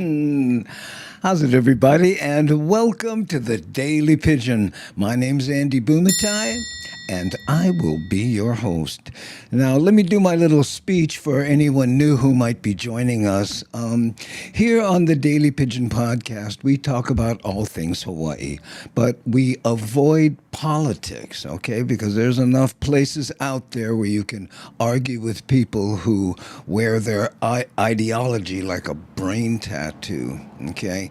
How's it, everybody? And welcome to the Daily Pigeon. My name's Andy Bumatai, and I will be your host. Now, let me do my little speech for anyone new who might be joining us. Here on the Daily Pigeon podcast, we talk about all things Hawaii, but we avoid politics, okay? Because there's enough places out there where you can argue with people who wear their ideology like a brain tattoo, okay?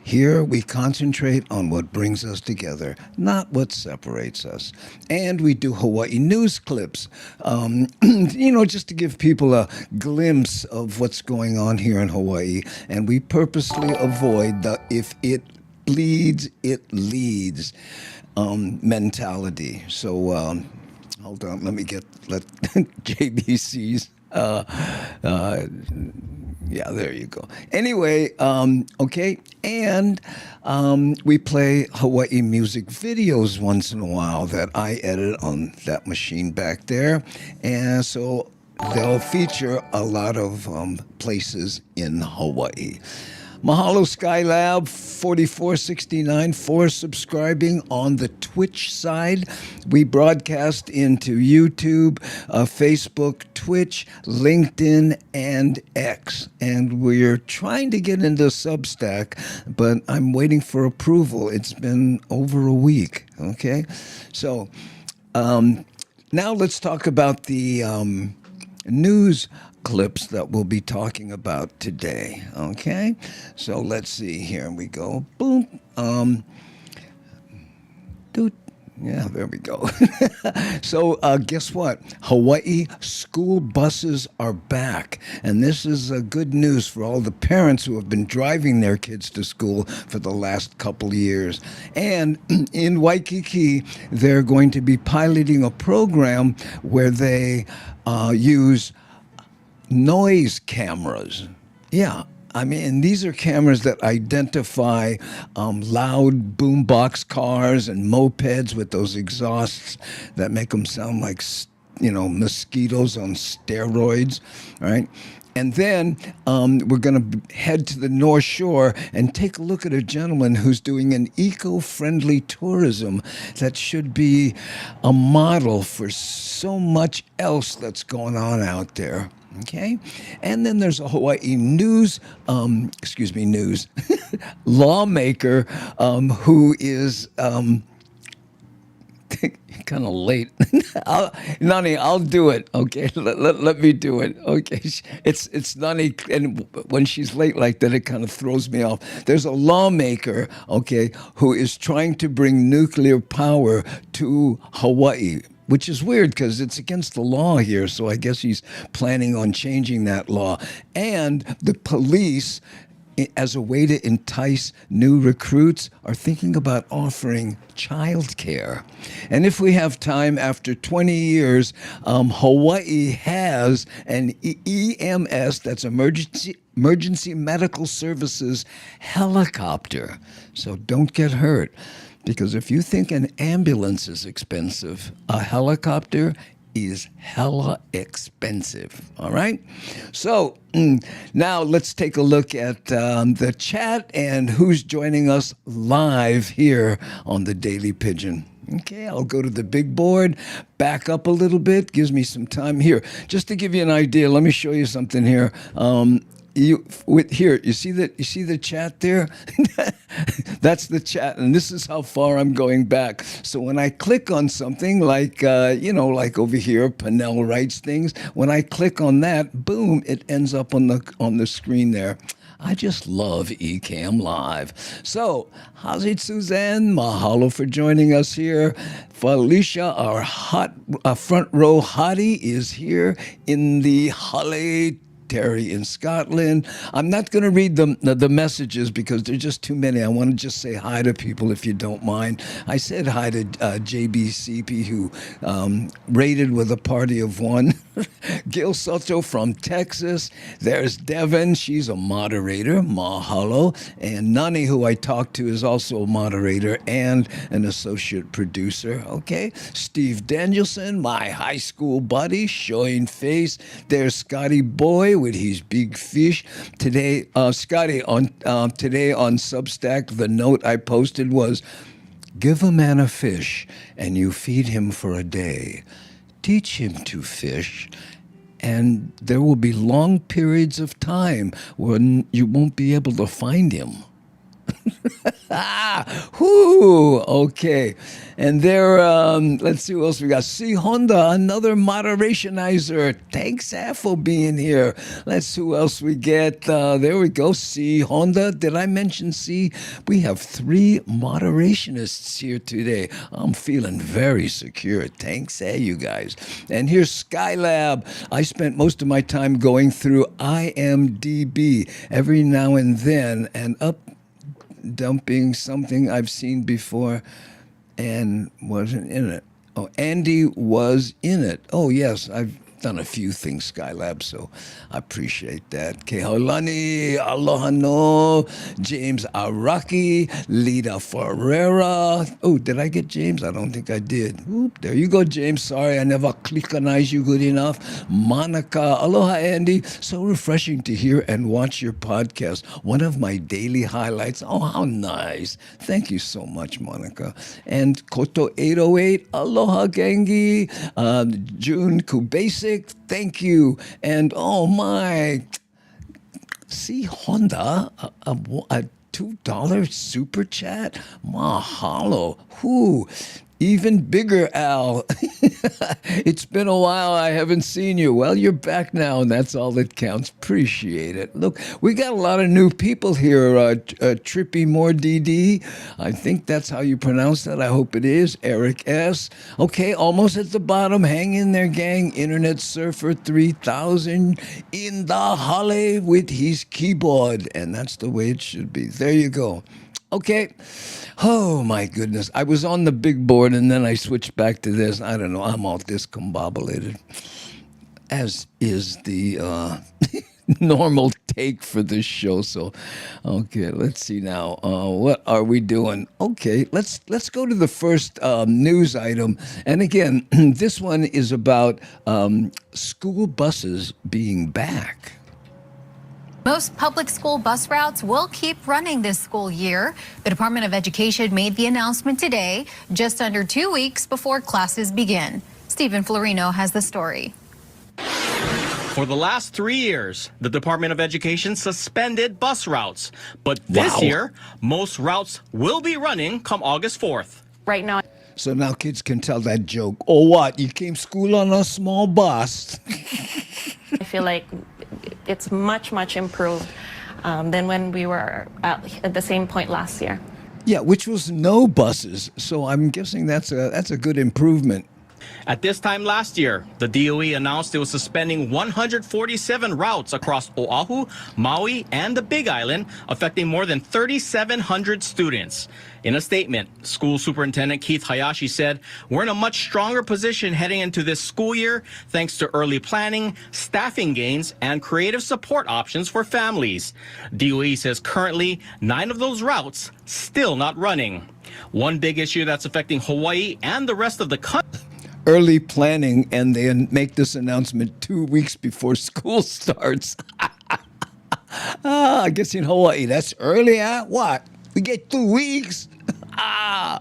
Here we concentrate on what brings us together, not what separates us. And we do Hawaii news clips, just to give people a glimpse of what's going on here in Hawaii. And we purposely avoid the if it bleeds, it leads mentality. So hold on, let JBC's. Yeah, there you go. Anyway, okay, and we play Hawaii music videos once in a while that I edit on that machine back there, and so they'll feature a lot of places in Hawaii. Mahalo Skylab 4469 for subscribing on the Twitch side. We broadcast into YouTube, Facebook, Twitch, LinkedIn, and X. And we're trying to get into Substack, but I'm waiting for approval. It's been over a week, okay? So now let's talk about the news clips that we'll be talking about today, okay? So let's see, here we go. Boom. Yeah, there we go. So guess what? Hawaii school buses are back. And this is good news for all the parents who have been driving their kids to school for the last couple years. And in Waikiki, they're going to be piloting a program where they use noise cameras. Yeah. I mean, these are cameras that identify loud boombox cars and mopeds with those exhausts that make them sound like, mosquitoes on steroids, right? And then we're going to head to the North Shore and take a look at a gentleman who's doing an eco-friendly tourism that should be a model for so much else that's going on out there. Okay, and then there's a Hawaii news lawmaker who is kind of late. Nani, I'll do it. Okay, let me do it. Okay, it's Nani, and when she's late like that, it kind of throws me off. There's a lawmaker, okay, who is trying to bring nuclear power to Hawaii, which is weird because it's against the law here. So I guess he's planning on changing that law. And the police, as a way to entice new recruits, are thinking about offering childcare. And if we have time, after 20 years, Hawaii has an EMS, that's Emergency Medical Services helicopter. So don't get hurt. Because if you think an ambulance is expensive, a helicopter is hella expensive, all right? So now let's take a look at the chat and who's joining us live here on the Daily Pigeon. Okay, I'll go to the big board, back up a little bit, gives me some time here. Just to give you an idea, let me show you something here. You see the chat there? That's the chat, and this is how far I'm going back. So when I click on something like like over here, Pinnell writes things. When I click on that, boom, it ends up on the screen there. I just love Ecamm Live. So, how's it, Suzanne? Mahalo for joining us here. Felicia, our front row hottie, is here in the Hale Terry in Scotland. I'm not going to read the messages because there's just too many. I want to just say hi to people if you don't mind. I said hi to JBCP, who rated with a party of one. Gil Soto from Texas. There's Devin. She's a moderator. Mahalo. And Nani, who I talked to, is also a moderator and an associate producer. Okay. Steve Danielson, my high school buddy, showing face. There's Scotty Boy with his big fish. Today, Scotty, today on Substack, the note I posted was, give a man a fish and you feed him for a day. Teach him to fish, and there will be long periods of time when you won't be able to find him. Okay. And there, let's see who else we got. C. Honda, another moderationizer. Thanks, for being here. Let's see who else we get. There we go. C. Honda. Did I mention C? We have 3 moderationists here today. I'm feeling very secure. Thanks, you guys. And here's Skylab. I spent most of my time going through IMDb every now and then and dumping something I've seen before and wasn't in it. Oh, Andy was in it. Oh, yes, I've done a few things, Skylab, so I appreciate that. Kehaulani, Aloha no, James Araki, Lita Ferreira. Oh, did I get James? I don't think I did. Oop, there you go, James. Sorry, I never clickanize you good enough. Monica, aloha, Andy. So refreshing to hear and watch your podcast. One of my daily highlights. Oh, how nice. Thank you so much, Monica. And Koto 808, aloha, Gangi. June Kubasic, thank you. And oh my, see Honda, a $2 super chat. Mahalo. Whoo. Even bigger, Al. It's been a while. I haven't seen you. Well, you're back now, and that's all that counts. Appreciate it. Look, we got a lot of new people here. Trippy More DD. I think that's how you pronounce that. I hope it is. Eric S. Okay, almost at the bottom. Hang in there, gang. Internet Surfer 3000 in the hale with his keyboard. And that's the way it should be. There you go. Okay. Oh, my goodness. I was on the big board, and then I switched back to this. I don't know. I'm all discombobulated, as is the normal take for this show. So, okay, let's see now. What are we doing? Okay, let's go to the first news item. And again, this one is about school buses being back. Most public school bus routes will keep running this school year. The Department of Education made the announcement today, just under 2 weeks before classes begin. Stephen Florino has the story. For the last 3 years, the Department of Education suspended bus routes. But this year, most routes will be running come August 4th. Right now. So now kids can tell that joke. Oh, what? You came to school on a small bus? I feel like it's much improved than when we were at the same point last year. Yeah, which was no buses. So I'm guessing that's a good improvement. At this time last year, the DOE announced it was suspending 147 routes across Oahu, Maui, and the Big Island, affecting more than 3,700 students. In a statement, School Superintendent Keith Hayashi said, "We're in a much stronger position heading into this school year thanks to early planning, staffing gains, and creative support options for families." DOE says currently 9 of those routes still not running. One big issue that's affecting Hawaii and the rest of the country. Early planning, and they make this announcement 2 weeks before school starts. I guess in Hawaii, that's early, huh? What? We get 2 weeks? A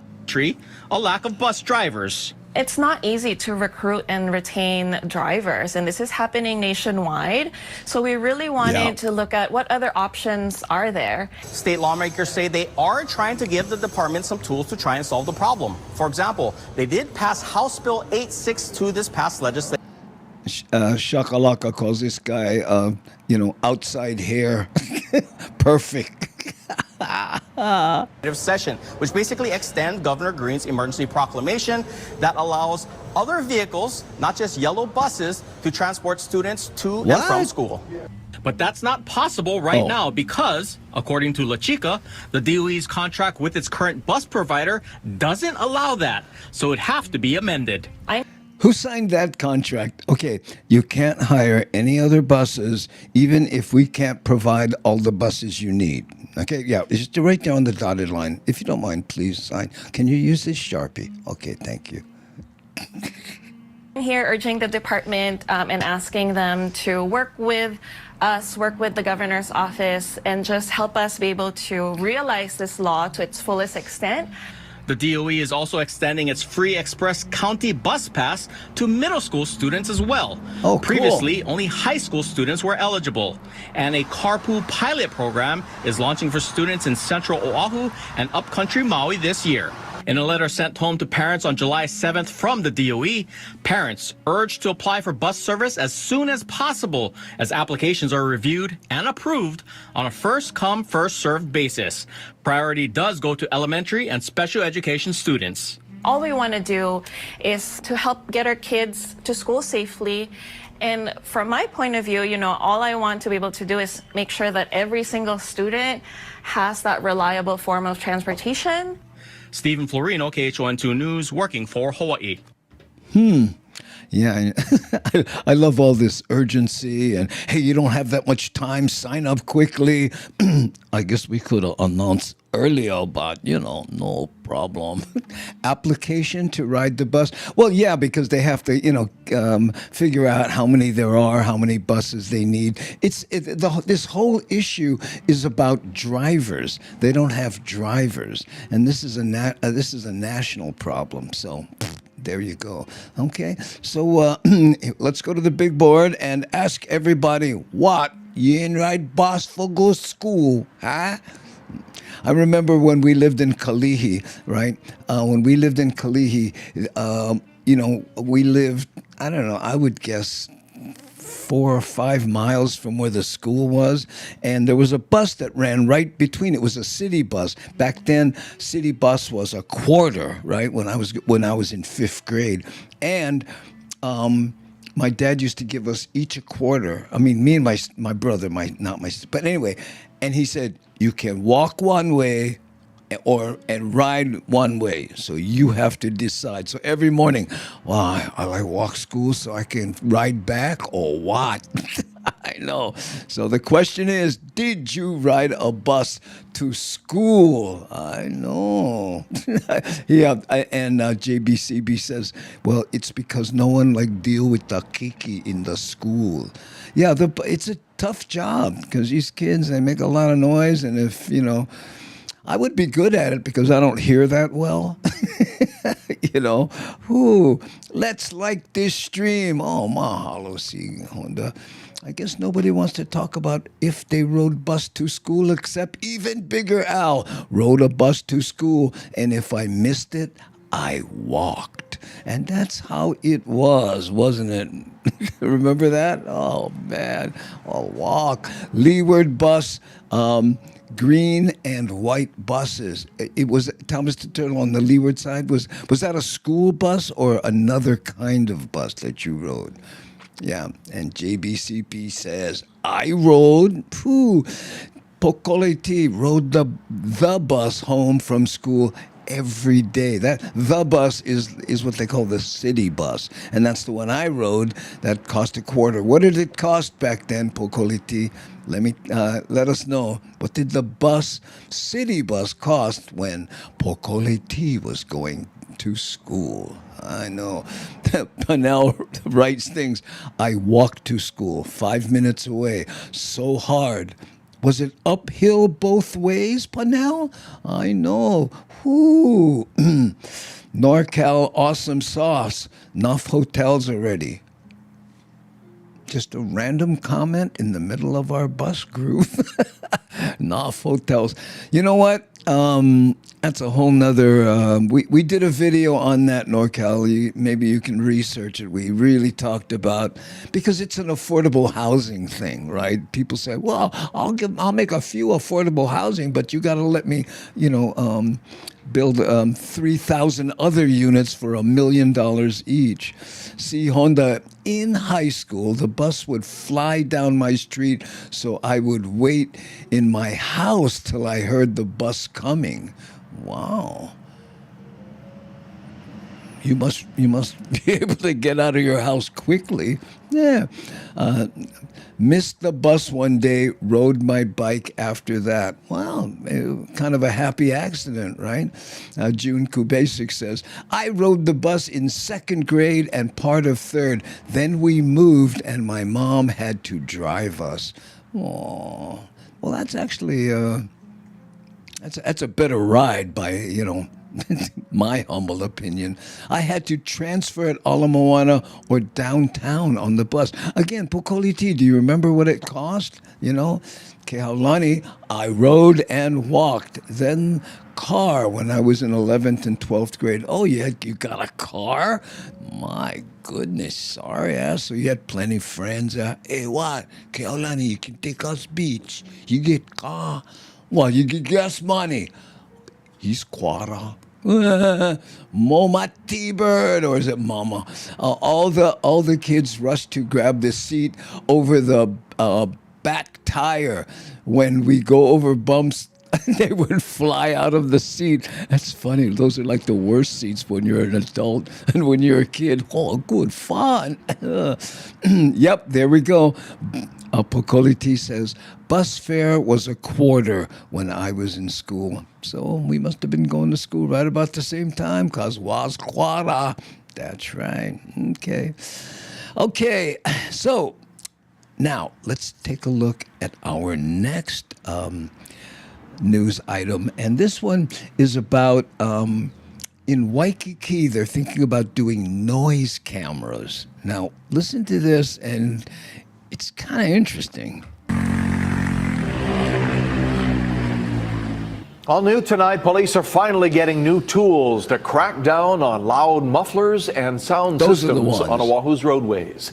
lack of bus drivers. It's not easy to recruit and retain drivers, and this is happening nationwide. So we really wanted to look at what other options are there. State lawmakers say they are trying to give the department some tools to try and solve the problem. For example, they did pass House Bill 862 this past legislation. Shakalaka calls this guy, outside hair. Perfect. Session, which basically extends Governor Green's emergency proclamation that allows other vehicles, not just yellow buses, to transport students to and from school. But that's not possible right now because, according to La Chica, the DOE's contract with its current bus provider doesn't allow that, so it'd have to be amended. Who signed that contract? Okay, you can't hire any other buses, even if we can't provide all the buses you need. Okay, yeah, it's just right there on the dotted line. If you don't mind, please sign. Can you use this Sharpie? Okay, thank you. Here urging the department and asking them to work with us, work with the governor's office, and just help us be able to realize this law to its fullest extent. The DOE is also extending its free express county bus pass to middle school students as well. Oh, cool. Previously, only high school students were eligible. And a carpool pilot program is launching for students in central Oahu and upcountry Maui this year. In a letter sent home to parents on July 7th from the DOE, parents urged to apply for bus service as soon as possible as applications are reviewed and approved on a first-come, first-served basis. Priority does go to elementary and special education students. All we want to do is to help get our kids to school safely. And from my point of view, all I want to be able to do is make sure that every single student has that reliable form of transportation. Stephen Florino, KHON2 News, working for Hawaii. Yeah, I love all this urgency and, hey, you don't have that much time, sign up quickly. I guess we could announce earlier, but, no problem. Application to ride the bus. Well, yeah, because they have to, figure out how many there are, how many buses they need. This whole issue is about drivers. They don't have drivers, and this is a national problem. So. There you go. Okay, so let's go to the big board and ask everybody, what? You ain't ride bus for go school, huh? I remember when we lived in Kalihi, right? When we lived in Kalihi, we lived, I don't know, I would guess 4 or 5 miles from where the school was, and there was a bus that ran right between. It was a city bus. Back then, city bus was a quarter, right? When I was in 5th grade, and my dad used to give us each a quarter. I mean, me and my brother, not my sister, but anyway, and he said you can walk one way and ride one way. So you have to decide. So every morning, well, I walk school so I can ride back or what? I know. So the question is, did you ride a bus to school? I know. Yeah, and JBCB says, well, it's because no one deal with the kiki in the school. Yeah, it's a tough job because these kids, they make a lot of noise, and if, I would be good at it because I don't hear that well. Let's like this stream. Oh, mahalo, see, Honda. I guess nobody wants to talk about if they rode bus to school except even bigger Al rode a bus to school, and if I missed it, I walked. And that's how it was, wasn't it? Remember that? Oh, man. I'll walk. Leeward bus. Green and white buses. It was Thomas the Turtle on the leeward side. Was that a school bus or another kind of bus that you rode? Yeah, and JBCP says, I rode, Pokoleti rode the bus home from school every day. The bus is what they call the city bus, and that's the one I rode. That cost a quarter. What did it cost back then, Pokoliti? Let us know. What did the city bus cost when Pokoliti was going to school? I know. Panel writes things. I walked to school 5 minutes away. So hard. Was it uphill both ways, Panel? I know. Whoo. NorCal awesome sauce. Enough hotels already. Just a random comment in the middle of our bus group. Enough hotels. You know what? That's a whole nother. We did a video on that, NorCal. Maybe you can research it. We really talked about, because it's an affordable housing thing, right? People say, "Well, I'll make a few affordable housing, but you got to let me, build 3,000 other units for $1 million each." See, Honda, in high school, the bus would fly down my street, so I would wait in my house till I heard the bus coming. Wow. You must be able to get out of your house quickly. Yeah. Missed the bus one day, rode my bike after that. Wow, kind of a happy accident, right? June Kubasic says, I rode the bus in second grade and part of third. Then we moved and my mom had to drive us. Oh, well, that's actually, that's a better ride by, my humble opinion. I had to transfer at Ala Moana or downtown on the bus. Again, Pokoliti, do you remember what it cost? Kehaulani, I rode and walked. Then car when I was in 11th and 12th grade. Oh, you got a car? My goodness, sorry. So you had plenty of friends. Hey, what? Kehaulani, you can take us beach. You get car. Well, you get gas money. He's Quara. Moma T-Bird, or is it Mama? All the kids rushed to grab the seat over the back tire. When we go over bumps, they would fly out of the seat. That's funny. Those are like the worst seats when you're an adult, and when you're a kid, oh, good fun. Yep, there we go. Pokoliti says, bus fare was a quarter when I was in school. So we must have been going to school right about the same time, because was quarter. That's right. Okay, so now let's take a look at our next news item. And this one is about, in Waikiki, they're thinking about doing noise cameras. Now, listen to this, and it's kind of interesting. All new tonight, police are finally getting new tools to crack down on loud mufflers and sound systems on Oahu's roadways.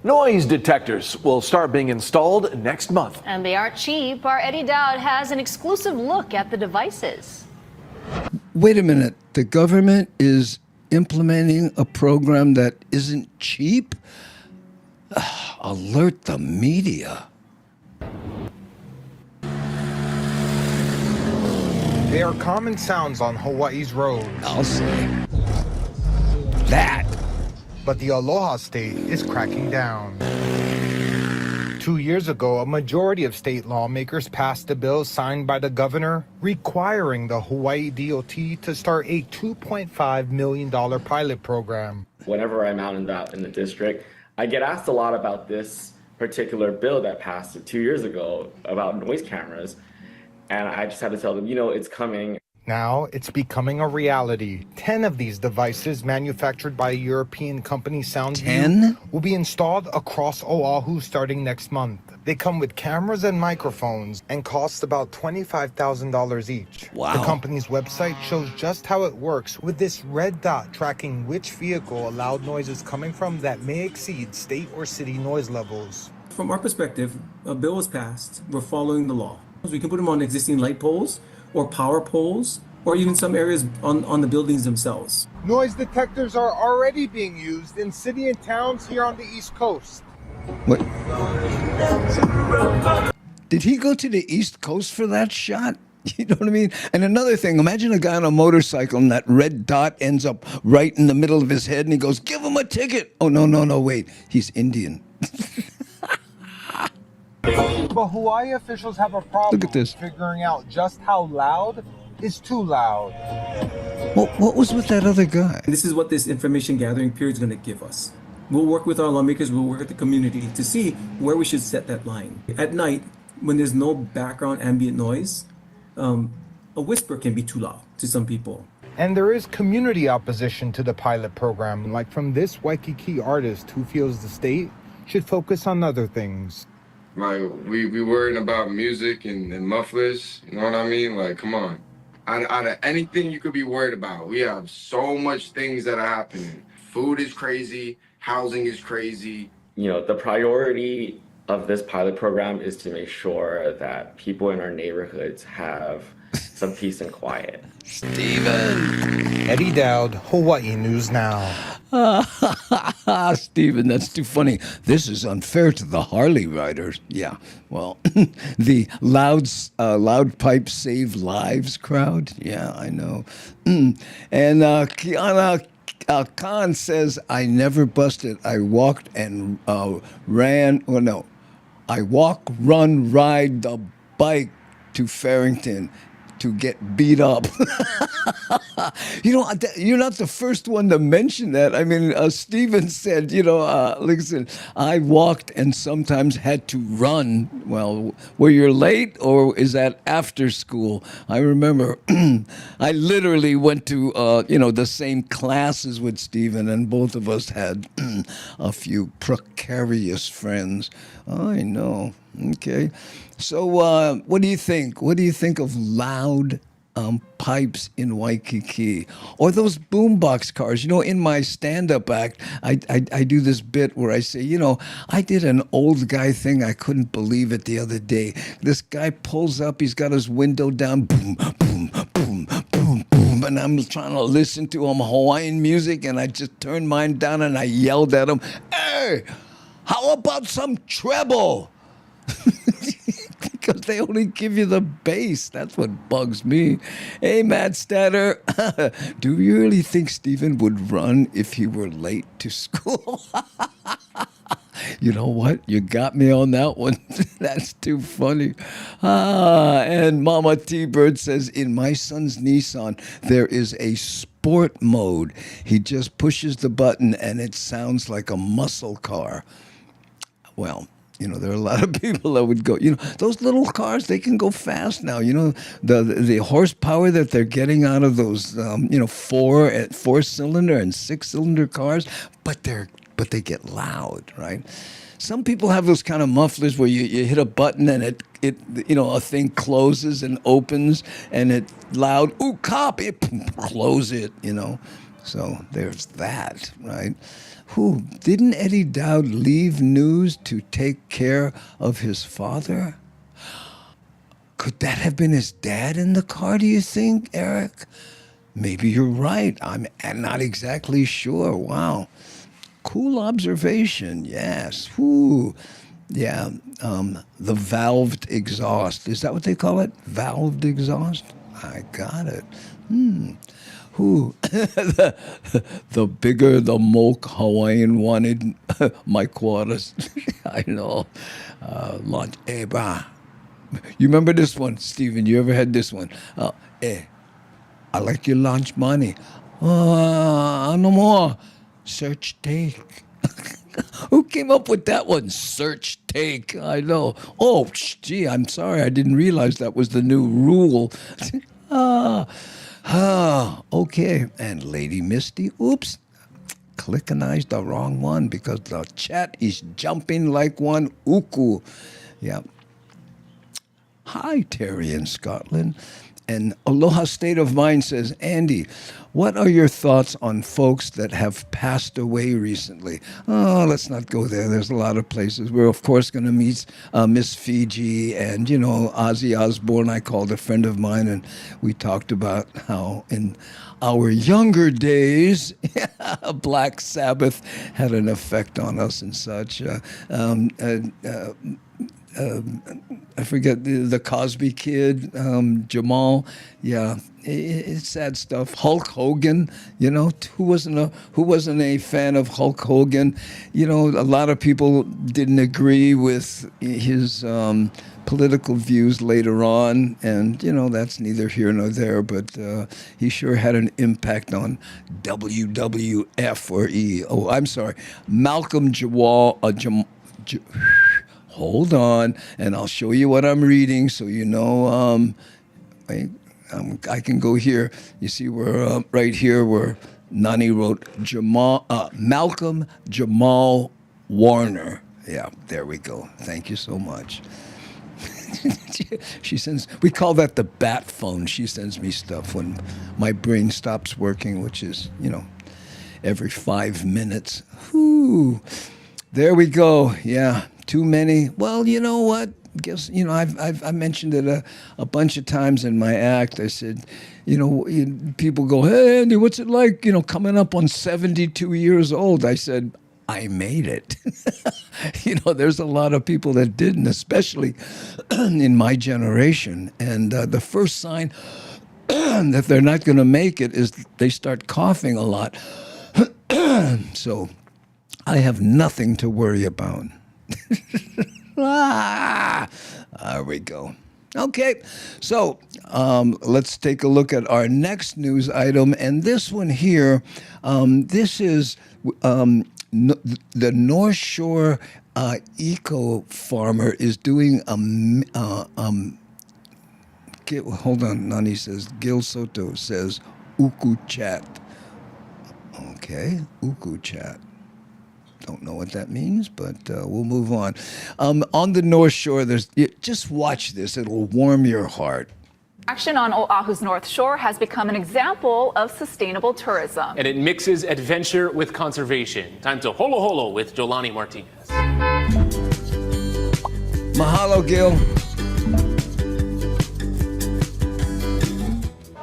Noise detectors will start being installed next month. And they aren't cheap. Our Eddie Dowd has an exclusive look at the devices. Wait a minute. The government is implementing a program that isn't cheap? Alert the media. They are common sounds on Hawaii's roads. I'll say that. But the Aloha state is cracking down. 2 years ago, a majority of state lawmakers passed a bill signed by the governor requiring the Hawaii DOT to start a $2.5 million pilot program. Whenever I'm out in the district, I get asked a lot about this particular bill that passed 2 years ago about noise cameras. And I just had to tell them, it's coming. Now it's becoming a reality. 10 of these devices, manufactured by a European company, Soundview, will be installed across Oahu starting next month. They come with cameras and microphones and cost about $25,000 each. Wow. The company's website shows just how it works, with this red dot tracking which vehicle a loud noise is coming from that may exceed state or city noise levels. From our perspective, a bill was passed. We're following the law. We can put them on existing light poles or power poles, or even some areas on the buildings themselves. Noise detectors are already being used in city and towns here on the East Coast. What? Did he go to the East Coast for that shot? You know what I mean? And another thing, imagine a guy on a motorcycle and that red dot ends up right in the middle of his head and he goes, give him a ticket. Oh, no, wait. He's Indian. But Hawaii officials have a problem Look at this. figuring out just how loud is too loud. What was with that other guy? This is what this information gathering period is going to give us. We'll work with our lawmakers, we'll work with the community to see where we should set that line. At night, when there's no background ambient noise, a whisper can be too loud to some people. And there is community opposition to the pilot program, like from this Waikiki artist who feels the state should focus on other things. Like, we worrying about music and mufflers, you know what I mean? Like, come on. Out of anything you could be worried about, we have so much things that are happening. Food is crazy, housing is crazy. The priority of this pilot program is to make sure that people in our neighborhoods have some peace and quiet. Steven! Eddie Dowd, Hawaii News Now. Steven, that's too funny. This is unfair to the Harley riders. Yeah, well, the loud pipe save lives crowd. Yeah, I know. And Kiana Khan says, I never busted. I walked and ran. Well, no. I walk, run, ride the bike to Farrington to get beat up. You're not the first one to mention that. I mean, Steven said, listen, I walked and sometimes had to run. Well, were you late or is that after school? I remember I literally went to, the same classes with Steven, and both of us had a few precarious friends. I know. Okay. So what do you think? What do you think of loud pipes in Waikiki, or those boombox cars? In my stand-up act, I do this bit where I say, I did an old guy thing. I couldn't believe it the other day. This guy pulls up. He's got his window down. Boom, boom, boom, boom, boom. And I'm trying to listen to Hawaiian music, and I just turned mine down and I yelled at him, "Hey, how about some treble?" Because they only give you the bass. That's what bugs me. Hey, Matt Statter, do you really think Steven would run if he were late to school? You know what? You got me on that one. That's too funny. And Mama T-Bird says, in my son's Nissan, there is a sport mode. He just pushes the button and it sounds like a muscle car. Well, there are a lot of people that would go, those little cars, they can go fast now. The horsepower that they're getting out of those, four-cylinder and six-cylinder cars, but they get loud, right? Some people have those kind of mufflers where you hit a button and it a thing closes and opens and it's loud. Ooh, cop! It close it, So there's that, right? Didn't Eddie Dowd leave news to take care of his father? Could that have been his dad in the car, do you think, Eric? Maybe you're right. I'm not exactly sure. Wow. Cool observation, yes. Yeah, the valved exhaust. Is that what they call it? Valved exhaust? I got it. The bigger the moke Hawaiian wanted, my quarters. I know. Lunch. Hey, brah. You remember this one, Steven? You ever had this one? Hey, I like your lunch money. No more. Search take. Who came up with that one? Search take. I know. Oh, gee, I'm sorry. I didn't realize that was the new rule. Okay. And Lady Misty, oops, clickenized the wrong one because the chat is jumping like one uku. Yeah. Hi, Terry in Scotland. And Aloha State of Mind says, Andy, what are your thoughts on folks that have passed away recently? Oh, let's not go there. There's a lot of places. We're, of course, going to meet Miss Fiji and, Ozzy Osbourne. I called a friend of mine, and we talked about how in our younger days, Black Sabbath had an effect on us and such. I forget the Cosby Kid, Jamal. Yeah, it's sad stuff. Hulk Hogan, who wasn't a fan of Hulk Hogan? A lot of people didn't agree with his political views later on, and that's neither here nor there. But he sure had an impact on WWF or E. Oh, I'm sorry, Malcolm Jamal. Hold on, and I'll show you what I'm reading so I can go here. You see, we're right here where Nani wrote Malcolm Jamal Warner. Yeah, there we go. Thank you so much. We call that the bat phone. She sends me stuff when my brain stops working, which is, every 5 minutes. Whew. There we go. Yeah. Too many. Well, you know what? Guess I've mentioned it a bunch of times in my act. I said, people go, "Hey, Andy, what's it like? Coming up on 72 years old." I said, I made it. There's a lot of people that didn't, especially in my generation. And the first sign that they're not going to make it is they start coughing a lot. So I have nothing to worry about. There we go. Okay, so let's take a look at our next news item. And this one here, this is the North Shore Eco Farmer is doing hold on, Nani says, Gil Soto says, Uku Chat. Okay, Uku Chat. Don't know what that means, but we'll move on. On the North Shore, just watch this. It'll warm your heart. Action on Oahu's North Shore has become an example of sustainable tourism. And it mixes adventure with conservation. Time to Holo Holo with Jolani Martinez. Mahalo, Gil.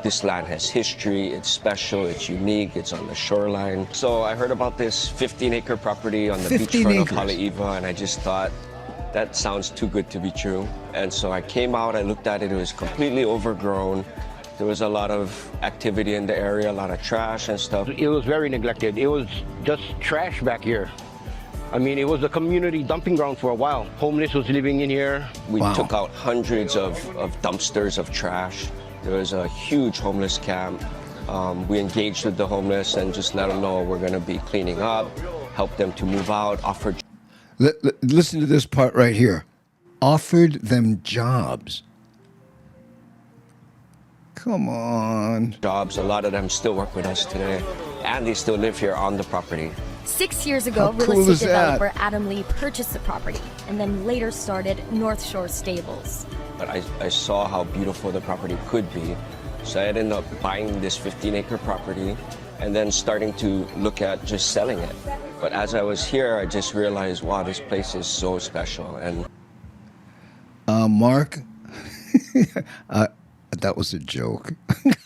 This land has history, it's special, it's unique, it's on the shoreline. So I heard about this 15-acre property on the beachfront of Haleiwa, and I just thought, that sounds too good to be true. And so I came out, I looked at it, it was completely overgrown. There was a lot of activity in the area, a lot of trash and stuff. It was very neglected. It was just trash back here. I mean, it was a community dumping ground for a while. Homeless was living in here. We took out hundreds of dumpsters of trash. There was a huge homeless camp. We engaged with the homeless and just let them know we're going to be cleaning up, help them to move out, offered. Listen to this part right here. Offered them jobs. Come on. Jobs. A lot of them still work with us today, and they still live here on the property. 6 years ago, real estate developer Adam Lee purchased the property and then later started North Shore Stables. But I saw how beautiful the property could be. So I ended up buying this 15-acre property and then starting to look at just selling it. But as I was here, I just realized, wow, this place is so special. And Mark, that was a joke.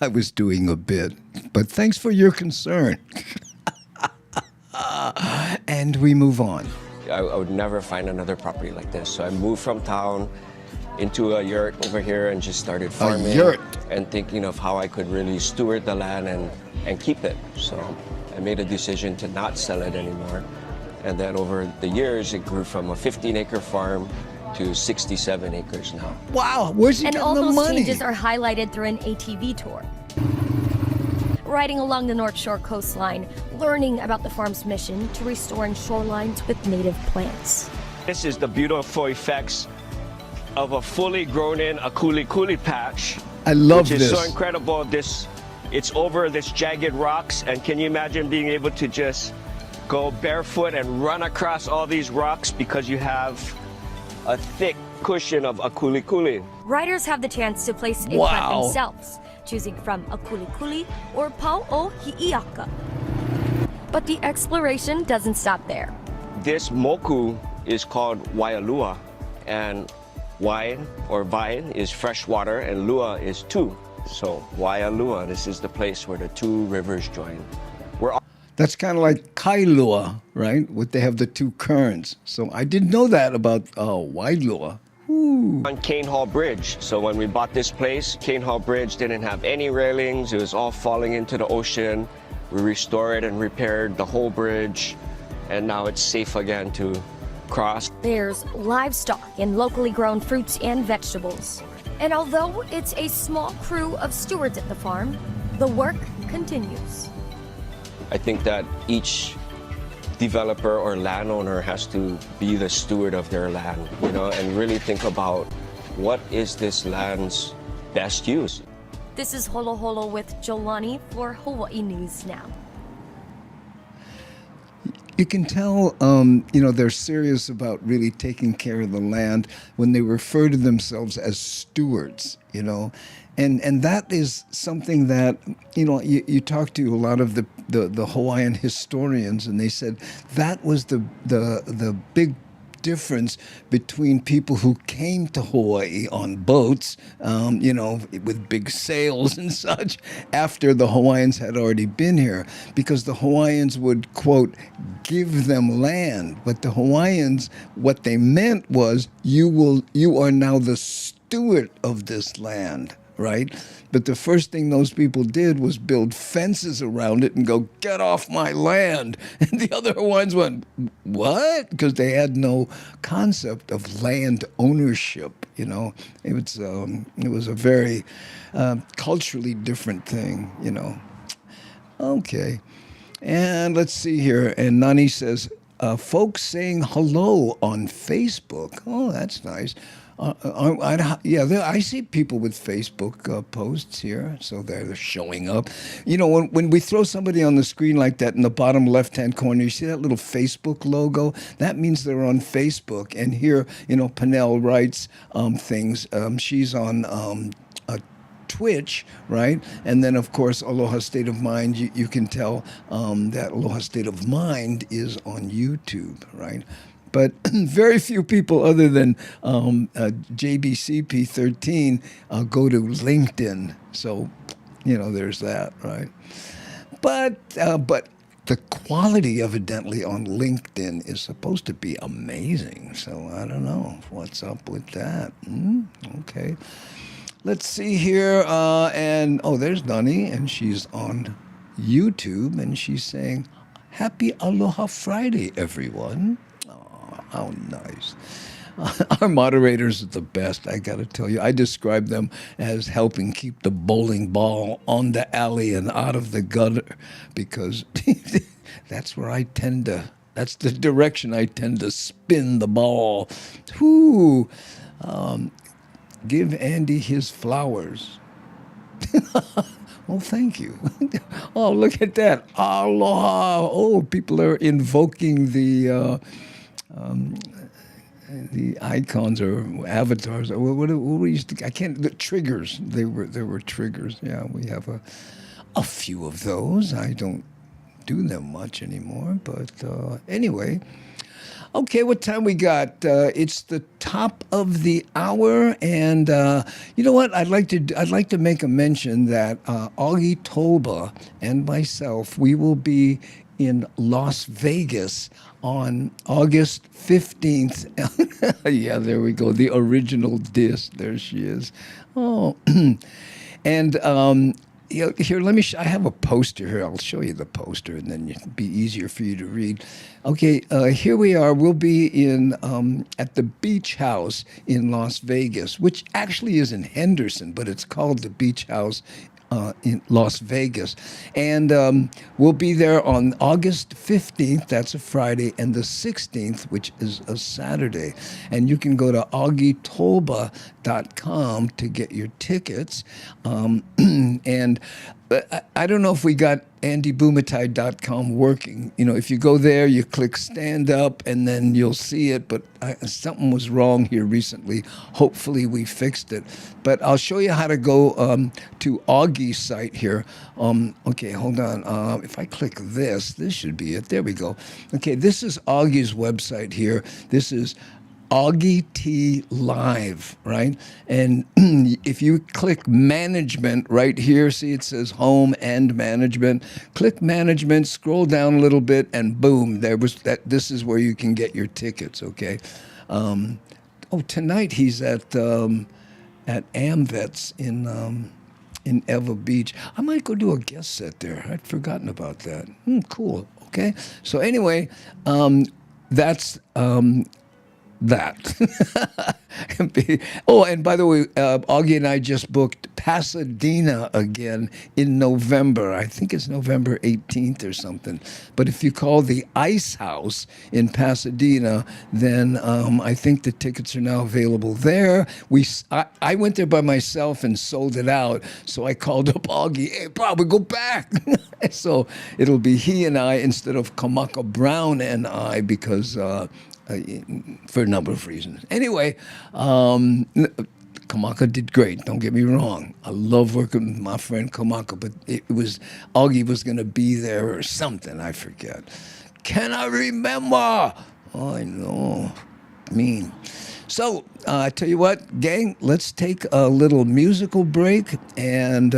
I was doing a bit, but thanks for your concern. And we move on. I would never find another property like this. So I moved from town into a yurt over here and just started farming. A yurt? And thinking of how I could really steward the land and keep it. So I made a decision to not sell it anymore. And then over the years, it grew from a 15-acre farm to 67 acres now. Wow, where's he getting the money? And all those changes are highlighted through an ATV tour. Riding along the North Shore coastline, learning about the farm's mission to restoring shorelines with native plants. This is the beautiful effects of a fully grown-in akuli-kuli patch. I love this. Which is so incredible. It's over this jagged rocks, and can you imagine being able to just go barefoot and run across all these rocks because you have a thick cushion of akuli-kuli. Riders have the chance to place a plant themselves, choosing from akuli-kuli or pau'o hi'iaka. But the exploration doesn't stop there. This moku is called waialua, and wai or vine is fresh water and lua is two. So waialua, this is the place where the two rivers join. That's kind of like Kailua, right? They have the two currents. So I didn't know that about Wailua. On Cane Hall Bridge. So when we bought this place, Cane Hall Bridge didn't have any railings. It was all falling into the ocean. We restored and repaired the whole bridge, and now it's safe again to cross. There's livestock and locally grown fruits and vegetables. And although it's a small crew of stewards at the farm, the work continues. I think that each developer or landowner has to be the steward of their land, and really think about what is this land's best use. This is Holo Holo with Jolani for Hawaii News Now. You can tell, they're serious about really taking care of the land when they refer to themselves as stewards, And that is something that, you talk to a lot of the Hawaiian historians, and they said that was the big difference between people who came to Hawaii on boats, with big sails and such, after the Hawaiians had already been here, because the Hawaiians would, quote, give them land. But the Hawaiians, what they meant was, you are now the steward of this land. right? But the first thing those people did was build fences around it and go, get off my land. And the other ones went, what? Because they had no concept of land ownership, you know. It was a very culturally different thing, you know. Okay. And let's see here. And Nani says, folks saying hello on Facebook. Oh, that's nice. I see people with Facebook posts here, so they're showing up. You know, when we throw somebody on the screen like that in the bottom left-hand corner, you see that little Facebook logo? That means they're on Facebook. And here, you know, Pernell writes things. She's on Twitch, right? And then, of course, Aloha State of Mind, you can tell that Aloha State of Mind is on YouTube, right? But very few people other than JBCP13 go to LinkedIn. So, you know, there's that, right? But the quality, evidently, on LinkedIn is supposed to be amazing. So I don't know what's up with that. Okay. Let's see here. And, there's Nani, and she's on YouTube, and she's saying, Happy Aloha Friday, everyone. How nice. Our moderators are the best, I got to tell you. I describe them as helping keep the bowling ball on the alley and out of the gutter because that's where that's the direction I tend to spin the ball. Whoo! Give Andy his flowers. Well, thank you. Oh, look at that. Aloha. Oh, people are invoking the icons or avatars or what we used to, the triggers. There were triggers. Yeah, we have a few of those. I don't do them much anymore, but anyway. Okay, what time we got? It's the top of the hour, and you know what? I'd like to make a mention that Augie Toba and myself, we will be in Las Vegas on August 15th. Yeah, there we go. The original disc. There she is. Oh, and here, let me. I have a poster here. I'll show you the poster, and then it'll be easier for you to read. Okay, here we are. We'll be in at the Beach House in Las Vegas, which actually is in Henderson, but it's called the Beach House in Las Vegas. And we'll be there on August 15th, that's a Friday, and the 16th, which is a Saturday. And you can go to augietoba.com to get your tickets. And I don't know if we got andybumatai.com working. You know, if you go there, you click stand up and then you'll see it. But something was wrong here recently. Hopefully we fixed it. But I'll show you how to go to Augie's site here. Okay, hold on. If I click this should be it. There we go. Okay, this is Augie's website here. This is Augie T Live, right? And if you click management right here, see it says home and management. Click management, scroll down a little bit, and boom, there was that. This is where you can get your tickets. Okay. Tonight he's at AmVets in Eva Beach. I might go do a guest set there. I'd forgotten about that. Cool. Okay. So anyway, that's. That. And by the way, Augie and I just booked Pasadena again in November. I think it's November 18th or something. But if you call the Ice House in Pasadena, then I think the tickets are now available there. I went there by myself and sold it out. So I called up Augie, hey, probably go back. So it'll be he and I instead of Kamaka Brown and I because... for a number of reasons. Anyway, Kamaka did great. Don't get me wrong. I love working with my friend Kamaka, but it was Augie was going to be there or something. I forget. Can I remember? Oh, I know. Mean. So I tell you what, gang. Let's take a little musical break and.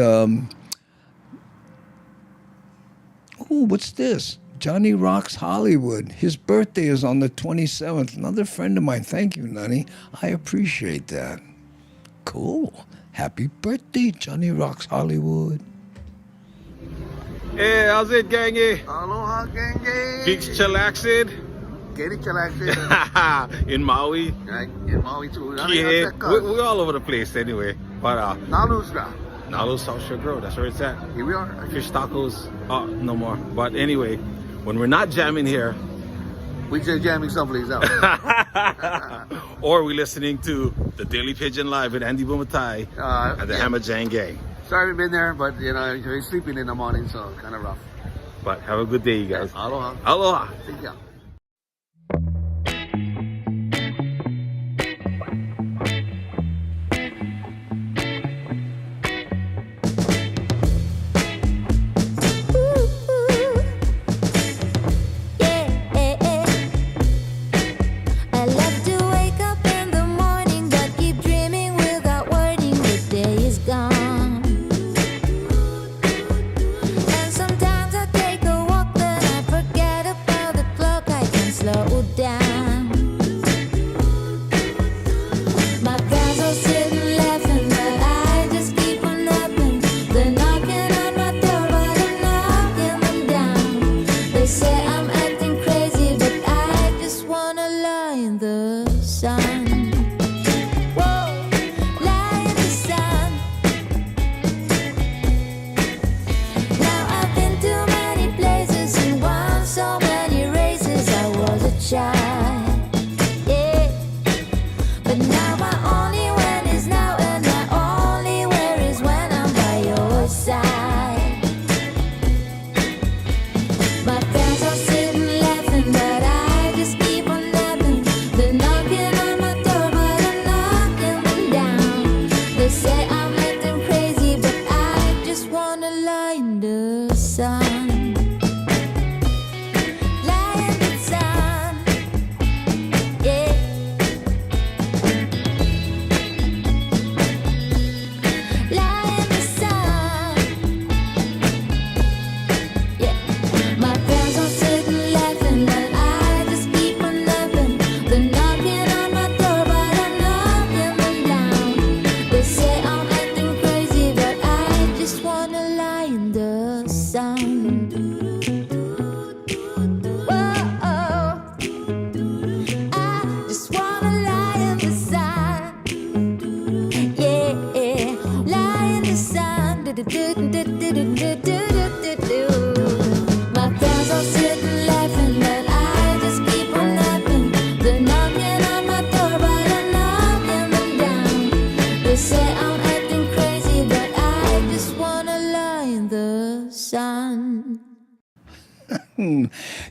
What's this? Johnny Rocks Hollywood. His birthday is on the 27th. Another friend of mine. Thank you, Nani. I appreciate that. cool. Happy birthday, Johnny Rocks Hollywood. Hey, how's it, gangy? Aloha Gang. Beach chillaxing? Getting chillaxing. In Maui? Right, in Maui too. Yeah, we're all over the place anyway. But Nalu's now. Nalu South Shore Grill, that's where it's at. Here we are. Fish tacos, no more. But anyway, when we're not jamming here, we just jamming someplace else. or we're listening to the Daily Pidgin Live with Andy Bumatai and the Hammer Jang Gang. Sorry we've been there, but you know, you're sleeping in the morning, so kind of rough. But have a good day, you guys. Aloha. Aloha. Thank you.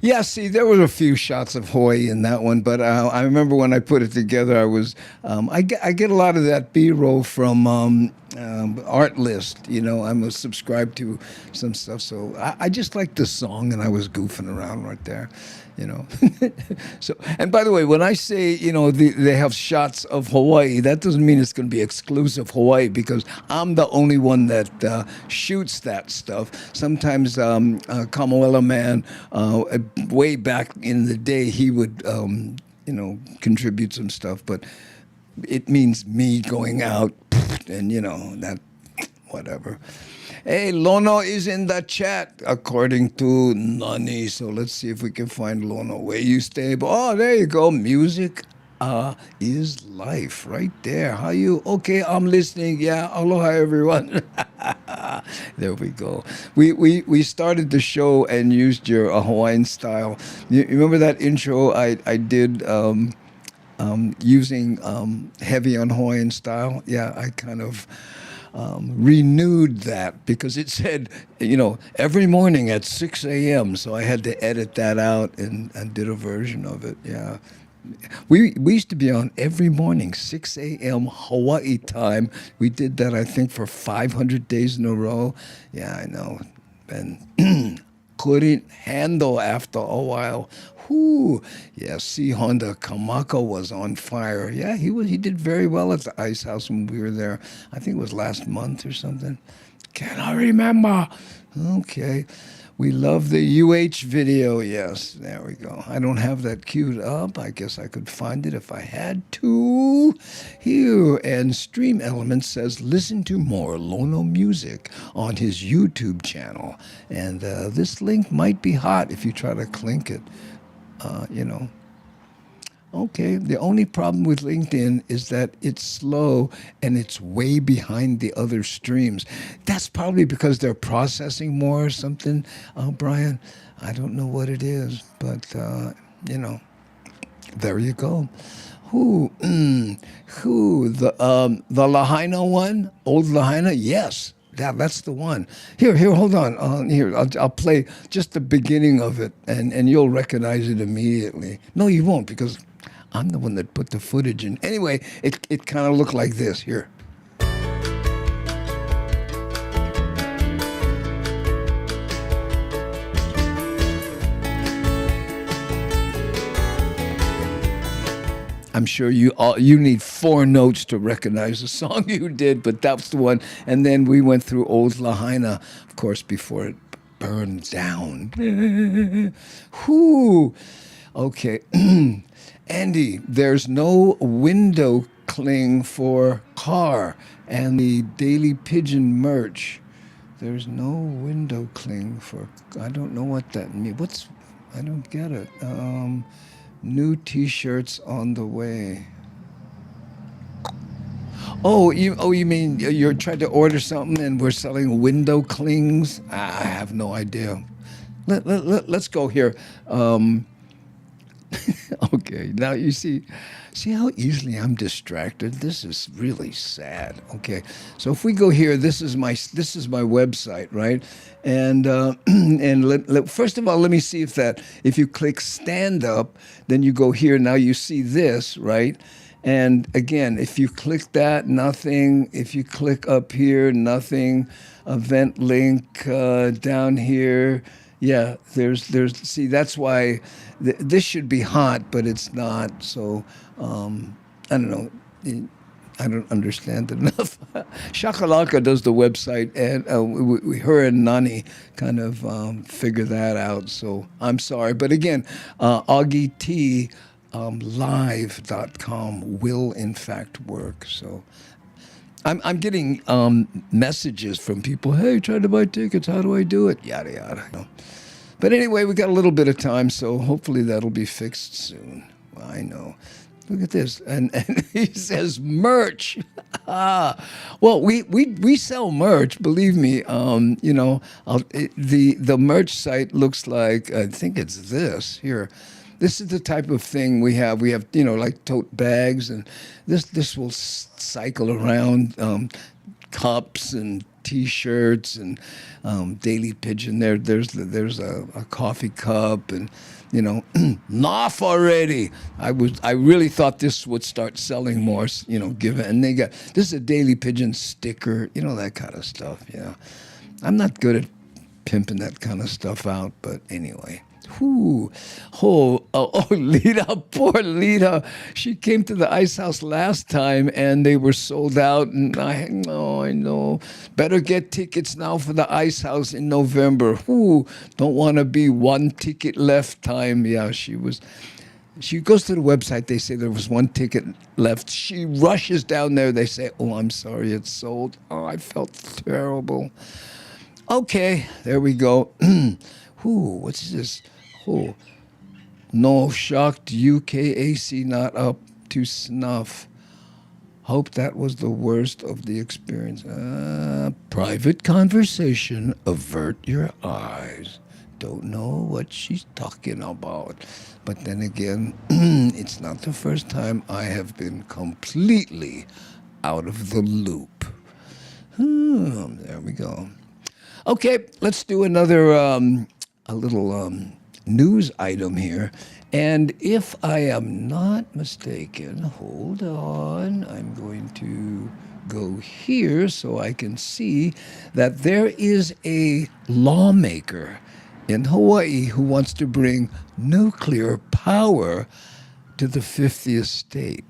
Yeah, see, there was a few shots of Hawaii in that one, but I remember when I put it together, I was I get a lot of that B-roll from Art List. You know, I'm subscribed to some stuff, so I just liked the song, and I was goofing around right there. You know, so, and by the way, when I say, you know, they have shots of Hawaii, that doesn't mean it's going to be exclusive Hawaii, because I'm the only one that shoots that stuff. Sometimes Kamoela Man, way back in the day, he would, you know, contribute some stuff, but it means me going out and, you know, that, whatever. Hey, Lono is in the chat, according to Nani. So let's see if we can find Lono. Where you stay? Oh, there you go. Music is life, right there. How you? Okay, I'm listening. Yeah, aloha, everyone. There we go. We started the show and used your Hawaiian style. You remember that intro I did using heavy on Hawaiian style? Yeah, I kind of renewed that because it said, you know, every morning at 6 a.m. So I had to edit that out and did a version of it. Yeah. We used to be on every morning, 6 a.m. Hawaii time. We did that, I think, for 500 days in a row. Yeah, I know. And couldn't handle after a while. Whoo! Yeah, C. Honda Kamaka was on fire. Yeah, he did very well at the Ice House when we were there. I think it was last month or something. Cannot remember. Okay. We love the UH video. Yes, there we go. I don't have that queued up. I guess I could find it if I had to. Here, and Stream Elements says, listen to more Lono music on his YouTube channel. And this link might be hot if you try to click it, you know. Okay, the only problem with LinkedIn is that it's slow and it's way behind the other streams. That's probably because they're processing more or something, Brian. I don't know what it is, but, you know, there you go. The Lahaina one? Old Lahaina? Yes. That's the one. Here, hold on. Here, I'll play just the beginning of it, and you'll recognize it immediately. No, you won't, because I'm the one that put the footage in. Anyway, it kind of looked like this. Here. I'm sure you need 4 notes to recognize the song you did, but that's the one. And then we went through Old Lahaina, of course, before it burned down. Whoo! Okay. Andy, there's no window cling for car and the Daily Pidgin merch. There's no window cling for, I don't know what that means. I don't get it. New T-shirts on the way. Oh, you mean you're trying to order something and we're selling window clings? I have no idea. Let's go here. Okay, now you see how easily I'm distracted. This is really sad. Okay, so if we go here, this is my website, right? And first of all, let me see if you click stand up, then you go here. Now you see this, right? And again, if you click that, nothing. If you click up here, nothing. Event link down here. Yeah, there's. See, that's why this should be hot, but it's not. So I don't know. I don't understand it enough. Shakalaka does the website, and her and Nani kind of figure that out. So I'm sorry, but again, AugieTLive.com will in fact work. So. I'm getting messages from people, hey, trying to buy tickets, how do I do it? Yada, yada. But anyway, we got a little bit of time, so hopefully that'll be fixed soon. Well, I know. Look at this. And he says merch. Well, we sell merch, believe me. You know, the merch site looks like, I think it's this here. This is the type of thing we have. We have, you know, like tote bags, and this will cycle around, cups and T-shirts and Daily Pidgin. There's a coffee cup, and you know, enough already. I really thought this would start selling more. You know, and this is a Daily Pidgin sticker. You know, that kind of stuff. Yeah, I'm not good at pimping that kind of stuff out, but anyway. Lita, poor Lita. She came to the Ice House last time and they were sold out. And I know. Better get tickets now for the Ice House in November. Don't want to be one ticket left time. Yeah, she goes to the website. They say there was one ticket left. She rushes down there. They say, oh, I'm sorry, it's sold. Oh, I felt terrible. Okay, there we go. What's this? No, shocked UKAC not up to snuff. Hope that was the worst of the experience. Private conversation, avert your eyes. Don't know what she's talking about. But then again, it's not the first time I have been completely out of the loop. There we go. Okay, let's do another, a little news item here. And if I am not mistaken, hold on, I'm going to go here so I can see that there is a lawmaker in Hawaii who wants to bring nuclear power to the 50th state.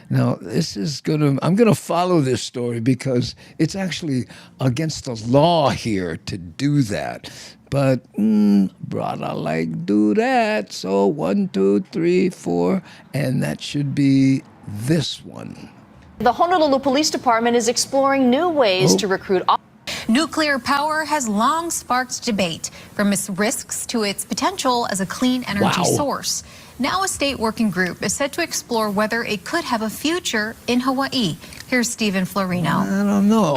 Now, I'm going to follow this story because it's actually against the law here to do that. But, brother, like, do that. So 1, 2, 3, 4, and that should be this one. The Honolulu Police Department is exploring new ways to recruit. Nuclear power has long sparked debate, from its risks to its potential as a clean energy source. Now a state working group is set to explore whether it could have a future in Hawaii. Here's Stephen Florino. I don't know.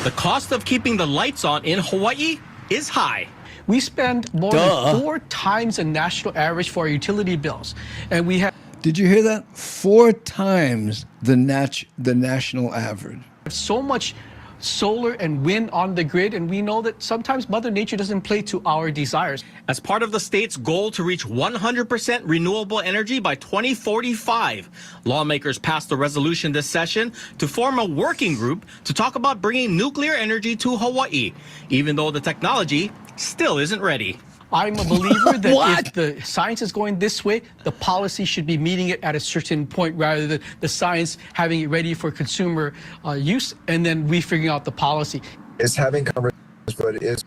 The cost of keeping the lights on in Hawaii is high. We spend more than 4 times the national average for our utility bills. And we have... Did you hear that? 4 times the national average. So much solar and wind on the grid, and we know that sometimes Mother Nature doesn't play to our desires. As part of the state's goal to reach 100% renewable energy by 2045, lawmakers passed a resolution this session to form a working group to talk about bringing nuclear energy to Hawaii, even though the technology still isn't ready. I'm a believer that if the science is going this way, the policy should be meeting it at a certain point rather than the science having it ready for consumer use and then we figuring out the policy. It's having conversations, but it is.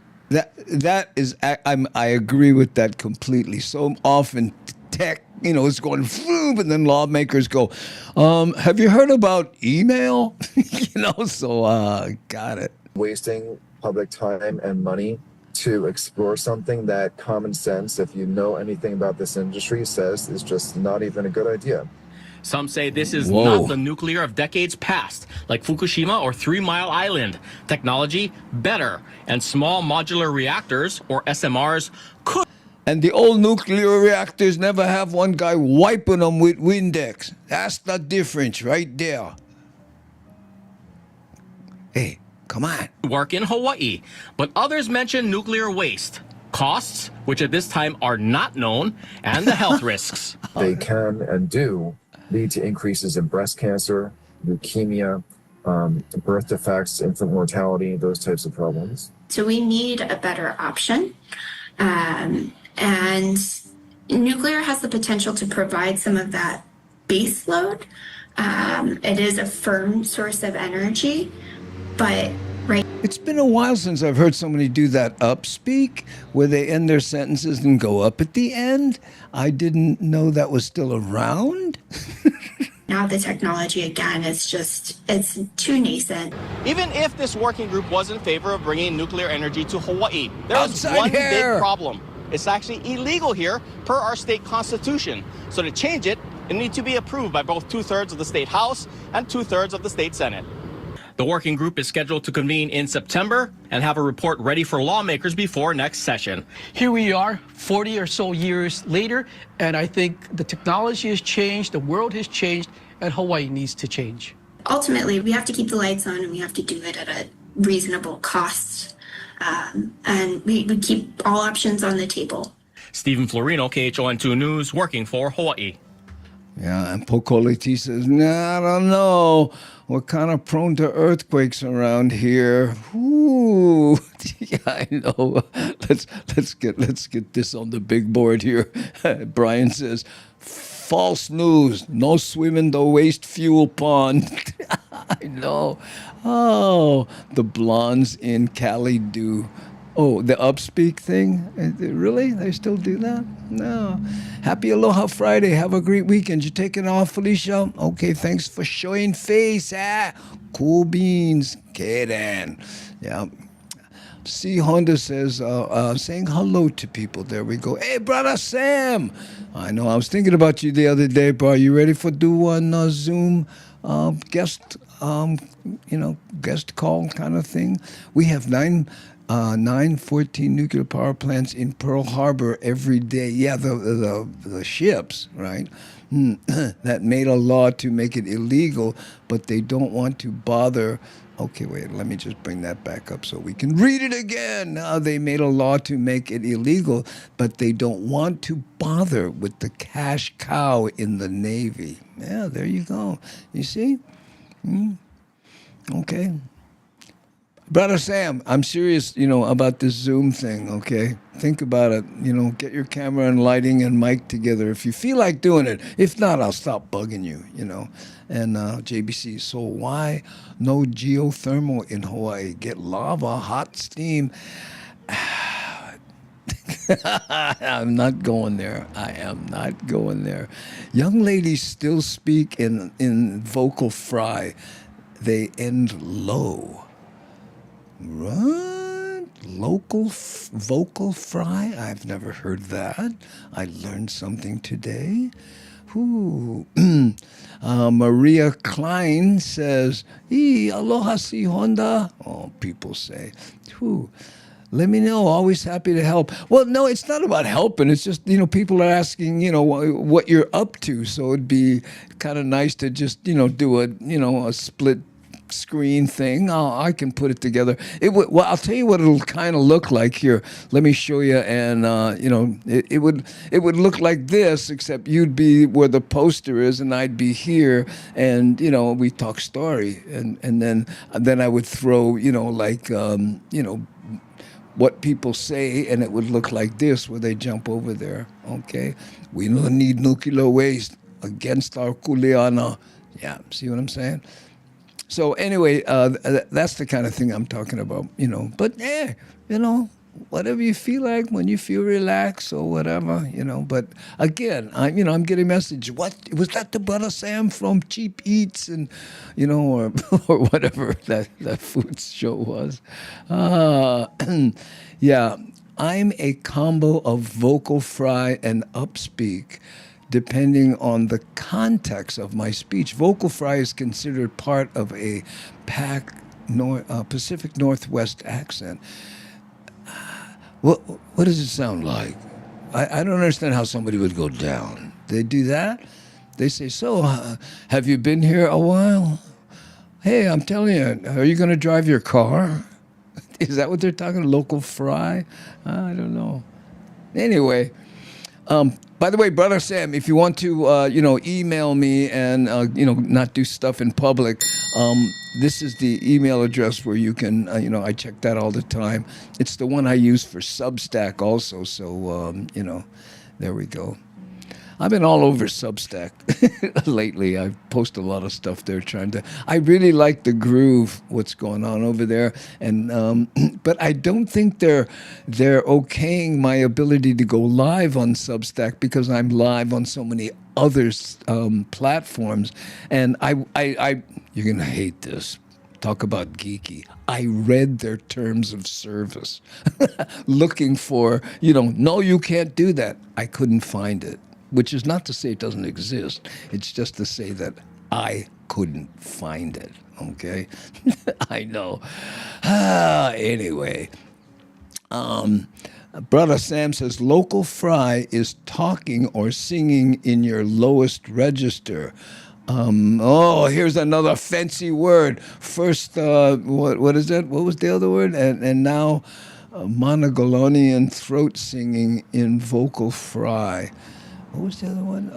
I agree with that completely. So often tech, it's going boom, and then lawmakers go, have you heard about email? Got it. Wasting public time and money to explore something that common sense, if you know anything about this industry, says is just not even a good idea. Some say this is not the nuclear of decades past, like Fukushima or 3 Mile Island. Technology, better, and small modular reactors, or SMRs, could. And the old nuclear reactors never have one guy wiping them with Windex. That's the difference right there. Hey. Come on. Work in Hawaii, but others mention nuclear waste, costs, which at this time are not known, and the health risks. They can and do lead to increases in breast cancer, leukemia, birth defects, infant mortality, those types of problems. So we need a better option. And nuclear has the potential to provide some of that base load. It is a firm source of energy. But it's been a while since I've heard somebody do that upspeak where they end their sentences and go up at the end. I didn't know that was still around. Now the technology, again, it's too nascent. Even if this working group was in favor of bringing nuclear energy to Hawaii, there's one big problem. It's actually illegal here per our state constitution. So to change it, it needs to be approved by both 2/3 of the state House and 2/3 of the state Senate. The working group is scheduled to convene in September and have a report ready for lawmakers before next session. Here we are, 40 or so years later, and I think the technology has changed, the world has changed, and Hawaii needs to change. Ultimately, we have to keep the lights on, and we have to do it at a reasonable cost. And we keep all options on the table. Stephen Florino, KHON2 News, working for Hawaii. Yeah, and Pokoliti says, I don't know. We're kind of prone to earthquakes around here. Ooh, yeah, I know. Let's get this on the big board here. Brian says, false news. No swim in the waste fuel pond. I know. Oh, the blondes in Cali do. Oh, the upspeak thing? Really? They still do that? No. Happy Aloha Friday. Have a great weekend. You taking off, Felicia? Okay, thanks for showing face. Cool beans. Karen. Yeah. C. Honda says, saying hello to people. There we go. Hey, brother Sam. I know. I was thinking about you the other day, bro. You ready for do one Zoom guest, guest call kind of thing? We have 14 nuclear power plants in Pearl Harbor every day. Yeah, the ships, right? That made a law to make it illegal, but they don't want to bother. Okay, wait, let me just bring that back up so we can read it again. Now they made a law to make it illegal, but they don't want to bother with the cash cow in the Navy. Yeah, there you go. You see? Okay. Brother Sam, I'm serious, about this Zoom thing, okay? Think about it. Get your camera and lighting and mic together if you feel like doing it. If not, I'll stop bugging you, And JBC, so why no geothermal in Hawaii? Get lava, hot steam. I'm not going there. I am not going there. Young ladies still speak in vocal fry. They end low. What? Vocal fry? I've never heard that. I learned something today. Ooh. Maria Klein says, aloha si Honda. Oh, people say. Ooh. Let me know. Always happy to help. Well, no, it's not about helping. It's just, people are asking, what you're up to. So it'd be kind of nice to just, do a split screen thing. I can put it together. Well, I'll tell you what it'll kind of look like here. Let me show you. And, it would look like this, except you'd be where the poster is and I'd be here. And, we talk story. And then I would throw, what people say, and it would look like this where they jump over there, okay? We don't need nuclear waste against our kuleana. Yeah, see what I'm saying? So anyway, that's the kind of thing I'm talking about, But, whatever you feel like, when you feel relaxed or whatever, But again, I'm getting a message. What was that? The brother Sam from Cheap Eats and, or or whatever that food show was. Yeah, I'm a combo of vocal fry and upspeak, depending on the context of my speech. Vocal fry is considered part of a Pacific Northwest accent. What does it sound like? I don't understand how somebody would go down. They do that? They say, so, have you been here a while? Hey, I'm telling you, are you going to drive your car? Is that what they're talking? Local fry? I don't know. Anyway, by the way, Brother Sam, if you want to, email me and, not do stuff in public, this is the email address where you can, I check that all the time. It's the one I use for Substack also. So, there we go. I've been all over Substack lately. I post a lot of stuff there I really like the groove, what's going on over there. And but I don't think they're okaying my ability to go live on Substack because I'm live on so many other platforms. And I you're going to hate this. Talk about geeky. I read their terms of service looking for, no, you can't do that. I couldn't find it. Which is not to say it doesn't exist. It's just to say that I couldn't find it, okay? I know. Anyway, Brother Sam says, local fry is talking or singing in your lowest register. Here's another fancy word. First, what is that? What was the other word? And now Monoglonian throat singing in vocal fry. What was the other one?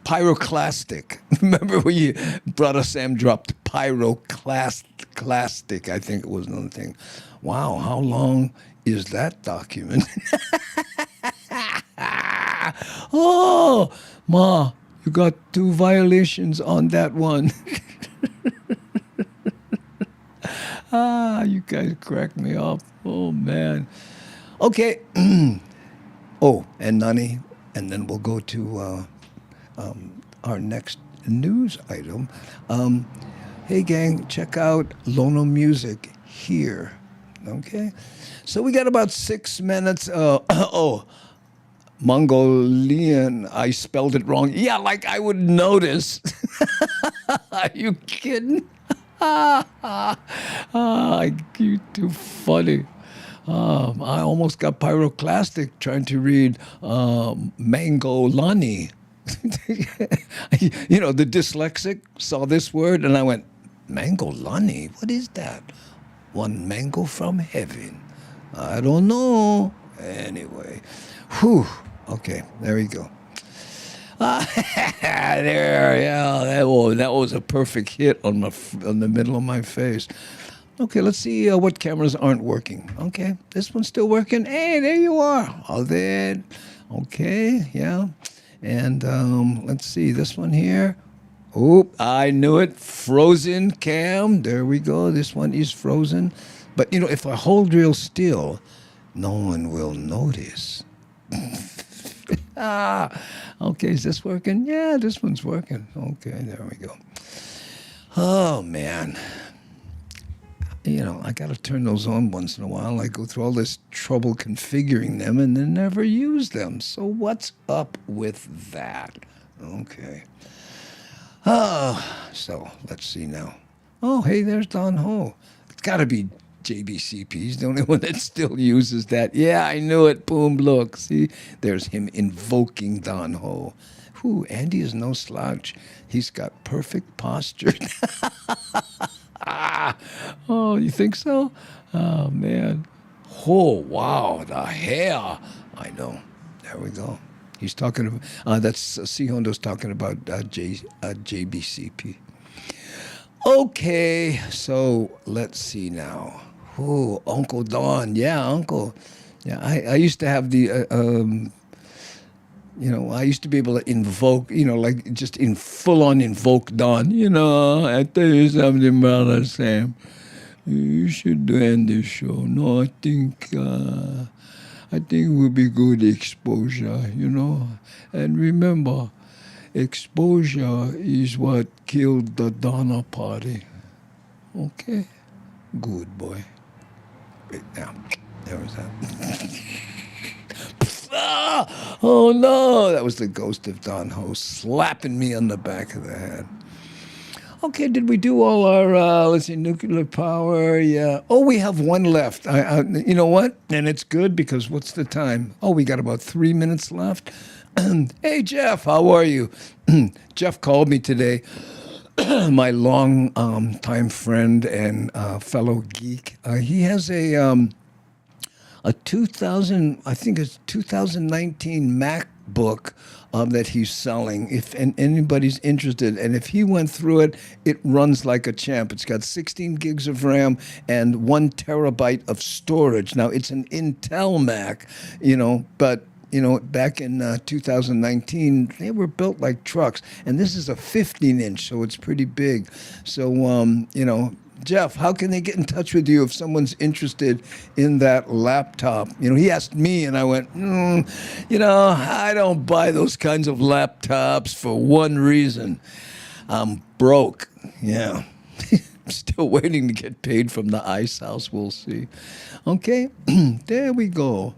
Pyroclastic. Remember when Brother Sam dropped pyroclastic? I think it was another thing. Wow, how long is that document? Oh, Ma, you got 2 violations on that one. You guys crack me up. Oh, man. Okay. Oh, and Nani. And then we'll go to our next news item. Hey, gang, check out Lono Music here. Okay? So we got about 6 minutes. Mongolian. I spelled it wrong. Yeah, like I would notice. Are you kidding? You're too funny. I almost got pyroclastic trying to read Mangolani. The dyslexic saw this word and I went, Mangolani? What is that? One mango from heaven. I don't know. Anyway. Whew. Okay, there we go. There, yeah, that was a perfect hit on the middle of my face. Okay, let's see what cameras aren't working. Okay, this one's still working. Hey, there you are. All there. Okay, yeah. And let's see, this one here. Oh, I knew it. Frozen cam. There we go. This one is frozen. But, you know, if I hold real still, no one will notice. Okay, is this working? Yeah, this one's working. Okay, there we go. Oh, man. You know, I got to turn those on once in a while. I go through all this trouble configuring them and then never use them. So what's up with that? Okay. So let's see now. Oh, hey, there's Don Ho. It's got to be JBCP. He's the only one that still uses that. Yeah, I knew it. Boom, look. See, there's him invoking Don Ho. Whew, Andy is no slouch. He's got perfect posture. Oh, you think so? Oh, man. Oh, wow, the hair. I know. There we go. He's talking about, that's C. Hondo's talking about JBCP. Okay, so let's see now. Oh, Uncle Don. Yeah, Uncle. Yeah, I used to have the, you know, I used to be able to invoke, you know, like just in full-on invoke Don. You know, I tell you something, brother Sam. You should end this show. No, I think it would be good exposure, you know. And remember, exposure is what killed the Donner Party. Okay? Good boy. Right now. There was that. Oh no, that was the ghost of Don Ho slapping me on the back of the head. Okay, did we do all our, let's see, nuclear power? Yeah. Oh, we have one left. You know what? And it's good because what's the time? Oh, we got about 3 minutes left. Hey, Jeff, how are you? Jeff called me today. My long time friend and fellow geek. He has a 2019 MacBook that he's selling. If anybody's interested, and if he went through it, it runs like a champ. It's got 16 gigs of RAM and 1 terabyte of storage. Now it's an Intel Mac, you know, but you know, back in 2019, they were built like trucks, and this is a 15-inch, so it's pretty big. So, you know, Jeff, how can they get in touch with you if someone's interested in that laptop? You know, he asked me, and I went, you know, I don't buy those kinds of laptops for one reason. I'm broke. Yeah. I'm still waiting to get paid from the Ice House. We'll see. Okay, there we go.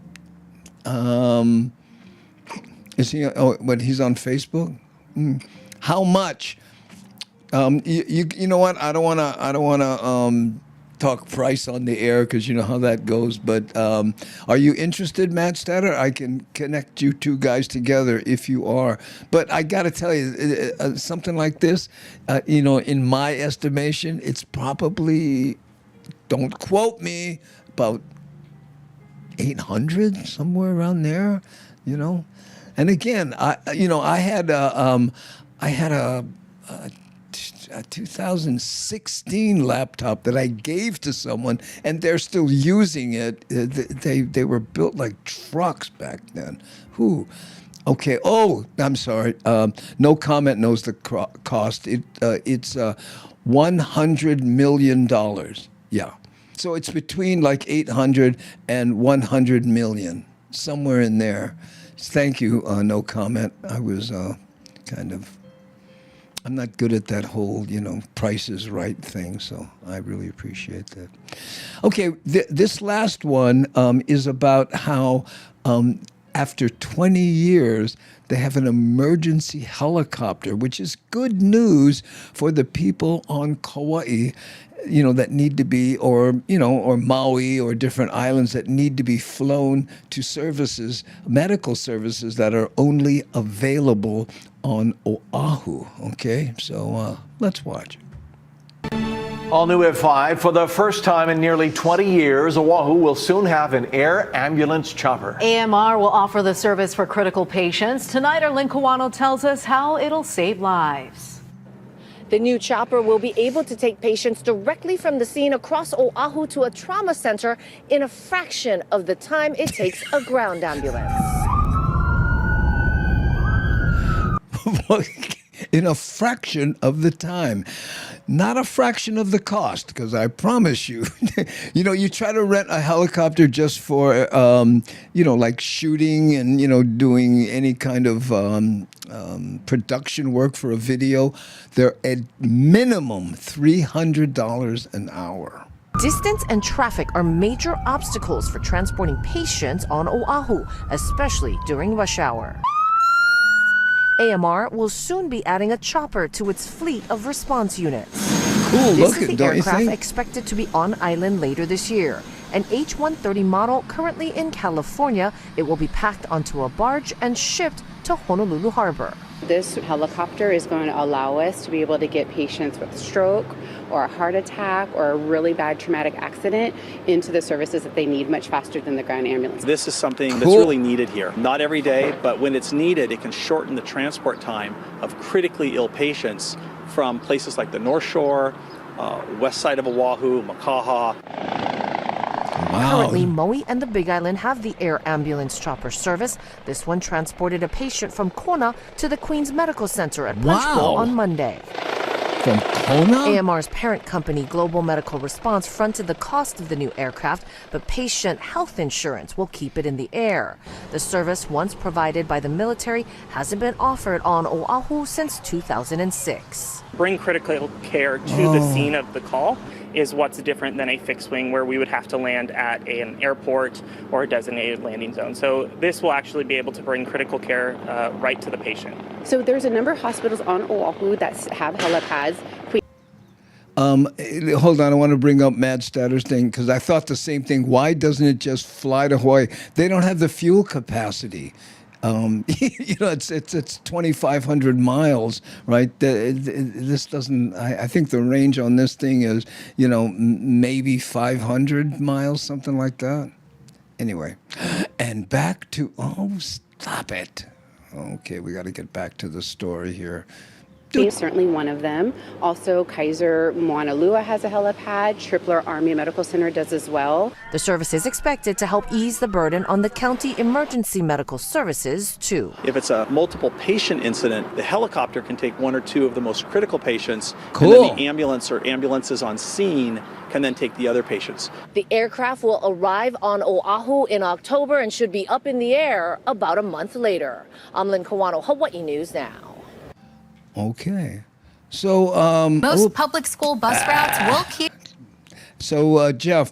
Is he? Oh, but he's on Facebook. How much? You know what? I don't wanna talk price on the air because you know how that goes. But are you interested, Matt Statter? I can connect you two guys together if you are. But I got to tell you, something like this, you know, in my estimation, it's probably, don't quote me, about 800, somewhere around there, you know. And again, I had a 2016 laptop that I gave to someone, and they're still using it. They were built like trucks back then. Who? Okay. Oh, I'm sorry. No Comment knows the cost. It's $100 million. Yeah. So it's between like 800 and 100 million, somewhere in there. Thank you, No Comment. I was I'm not good at that whole, you know, Price is Right thing, so I really appreciate that. Okay, this last one is about how after 20 years, they have an emergency helicopter, which is good news for the people on Kauai, you know, that need to be, or Maui or different islands that need to be flown to services, medical services that are only available on Oahu. Okay, so let's watch. All new at 5. For the first time in nearly 20 years, Oahu will soon have an air ambulance chopper. AMR will offer the service for critical patients. Tonight, our Lynn Kawano tells us how it'll save lives. The new chopper will be able to take patients directly from the scene across Oahu to a trauma center in a fraction of the time it takes a ground ambulance. In a fraction of the time. Not a fraction of the cost, because I promise you, you try to rent a helicopter just for, like shooting and, doing any kind of production work for a video. They're at minimum $300 an hour. Distance and traffic are major obstacles for transporting patients on Oahu, especially during rush hour. AMR will soon be adding a chopper to its fleet of response units. Cool, This look is at the aircraft expected to be on island later this year. An H-130 model currently in California, it will be packed onto a barge and shipped to Honolulu Harbor. This helicopter is going to allow us to be able to get patients with stroke or a heart attack or a really bad traumatic accident into the services that they need much faster than the ground ambulance. This is something that's really needed here. Not every day, but when it's needed, it can shorten the transport time of critically ill patients from places like the North Shore, west side of Oahu, Makaha. Currently, Maui and the Big Island have the air ambulance chopper service. This one transported a patient from Kona to the Queens Medical Center at Punch Bowl on Monday. From Kona? AMR's parent company, Global Medical Response, fronted the cost of the new aircraft, but patient health insurance will keep it in the air. The service, once provided by the military, hasn't been offered on Oahu since 2006. Bring critical care to the scene of the call is what's different than a fixed wing where we would have to land at an airport or a designated landing zone. So this will actually be able to bring critical care right to the patient. So there's a number of hospitals on Oahu that have helipads. Hold on, I want to bring up Mad Statter's thing because I thought the same thing. Why doesn't it just fly to Hawaii? They don't have the fuel capacity. It's 2,500 miles, right? This doesn't. I think the range on this thing is, maybe 500 miles, something like that. Anyway, and back to stop it. Okay, we got to get back to the story here. Is certainly one of them. Also, Kaiser Moanalua has a helipad. Tripler Army Medical Center does as well. The service is expected to help ease the burden on the county emergency medical services, too. If it's a multiple patient incident, the helicopter can take one or two of the most critical patients. Cool. And then the ambulance or ambulances on scene can then take the other patients. The aircraft will arrive on Oahu in October and should be up in the air about a month later. I'm Lynn Kawano, Hawaii News Now. Okay. So most public school bus routes will keep. So Jeff,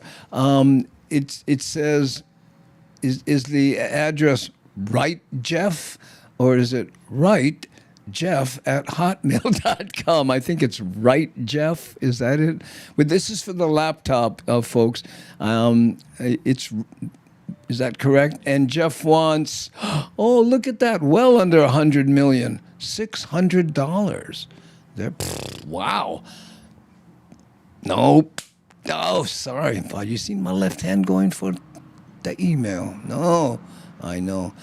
it says, is the address right, Jeff, or is it right, Jeff at hotmail.com? I think it's right, Jeff. Is that it? But this is for the laptop, folks. Is that correct? And Jeff wants, look at that, well under $100 million. $600. Wow. Nope. Oh, sorry. But you seen my left hand going for the email? No, I know.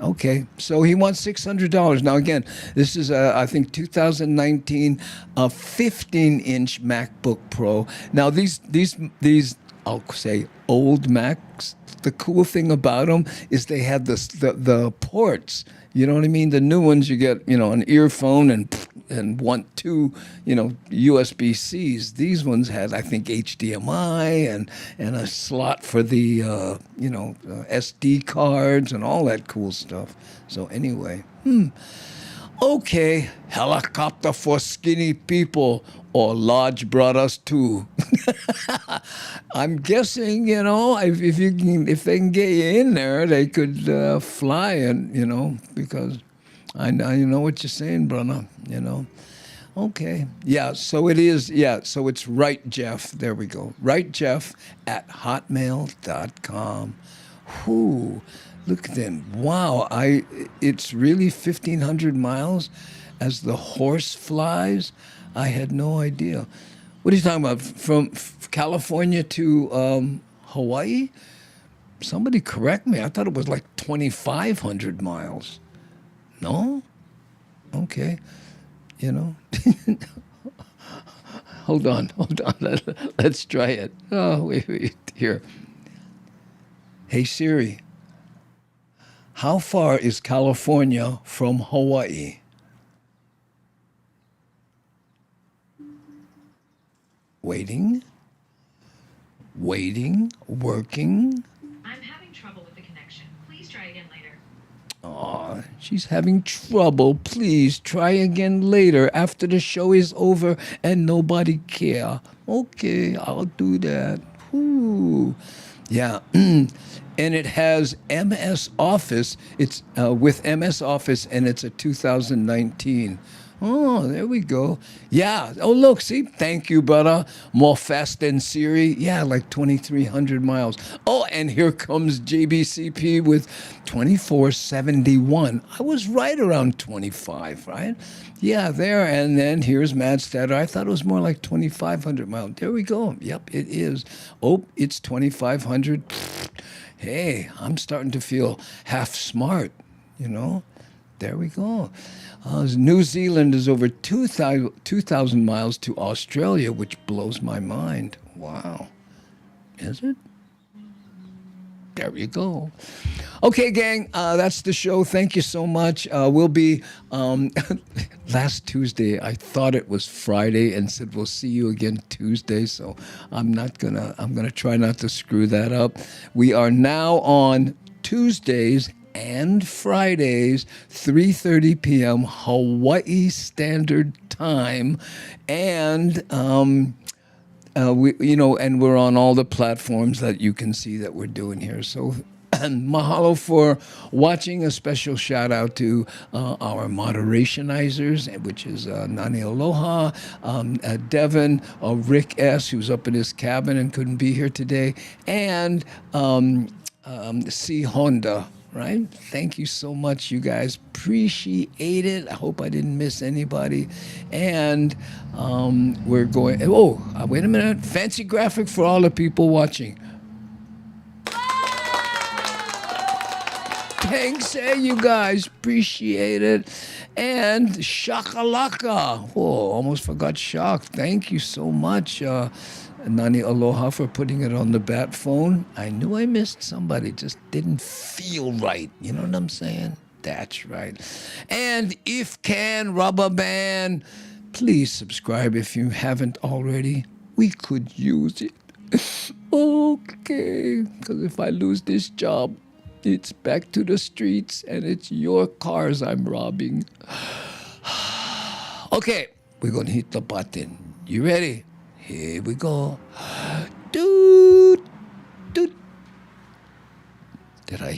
Okay, so he wants $600. Now again, this is I think 2019, a 15-inch MacBook Pro. Now these I'll say old Macs. The cool thing about them is they have the ports. You know what I mean? The new ones you get, an earphone and want two, USB-Cs. These ones had, I think, HDMI and a slot for the, SD cards and all that cool stuff. So anyway, okay, helicopter for skinny people, or Lodge brought us two. I'm guessing, if they can get you in there, they could fly and, because I know what you're saying, brother, Okay, yeah, so it is, so it's right, Jeff. There we go. Right, Jeff at hotmail.com. Whoo, look at them. Wow, it's really 1,500 miles as the horse flies. I had no idea. What are you talking about? From California to Hawaii? Somebody correct me. I thought it was like 2,500 miles. No? Okay. Hold on. Let's try it. Oh, wait, here. Hey Siri, how far is California from Hawaii? Waiting, working. I'm having trouble with the connection. Please try again later. Aw, she's having trouble. Please try again later after the show is over and nobody care. Okay, I'll do that. Ooh. Yeah. And it has MS Office. It's with MS Office, and it's a 2019. Oh, there we go. Yeah. Oh, look, see? Thank you, brother. More fast than Siri. Yeah, like 2,300 miles. Oh, and here comes JBCP with 2471. I was right around 25, right? Yeah, there. And then here's Madstatter. I thought it was more like 2,500 miles. There we go. Yep, it is. Oh, it's 2,500. Hey, I'm starting to feel half smart, you know? There we go. New Zealand is over 2,000 miles to Australia, which blows my mind. Wow. Is it? There you go. Okay, gang, that's the show. Thank you so much. We'll be, last Tuesday, I thought it was Friday and said we'll see you again Tuesday, so I'm gonna try not to screw that up. We are now on Tuesdays and Fridays, 3:30 p.m. Hawaii Standard Time, and and we're on all the platforms that you can see that we're doing here. So, and mahalo for watching. A special shout out to our moderationizers, which is Nani Aloha, Devin, Rick S., who's up in his cabin and couldn't be here today, and C. Honda. Right? Thank you so much, you guys. Appreciate it. I hope I didn't miss anybody. And we're going, wait a minute. Fancy graphic for all the people watching. Thanks, you guys. Appreciate it. And shakalaka. Oh, almost forgot Shak. Thank you so much. Nani Aloha for putting it on the bat phone. I knew I missed somebody, just didn't feel right. You know what I'm saying? That's right. And if can, rubber band, please subscribe if you haven't already. We could use it. Okay, because if I lose this job, it's back to the streets and it's your cars I'm robbing. Okay, we're going to hit the button. You ready? Here we go. Doot, doot. Did I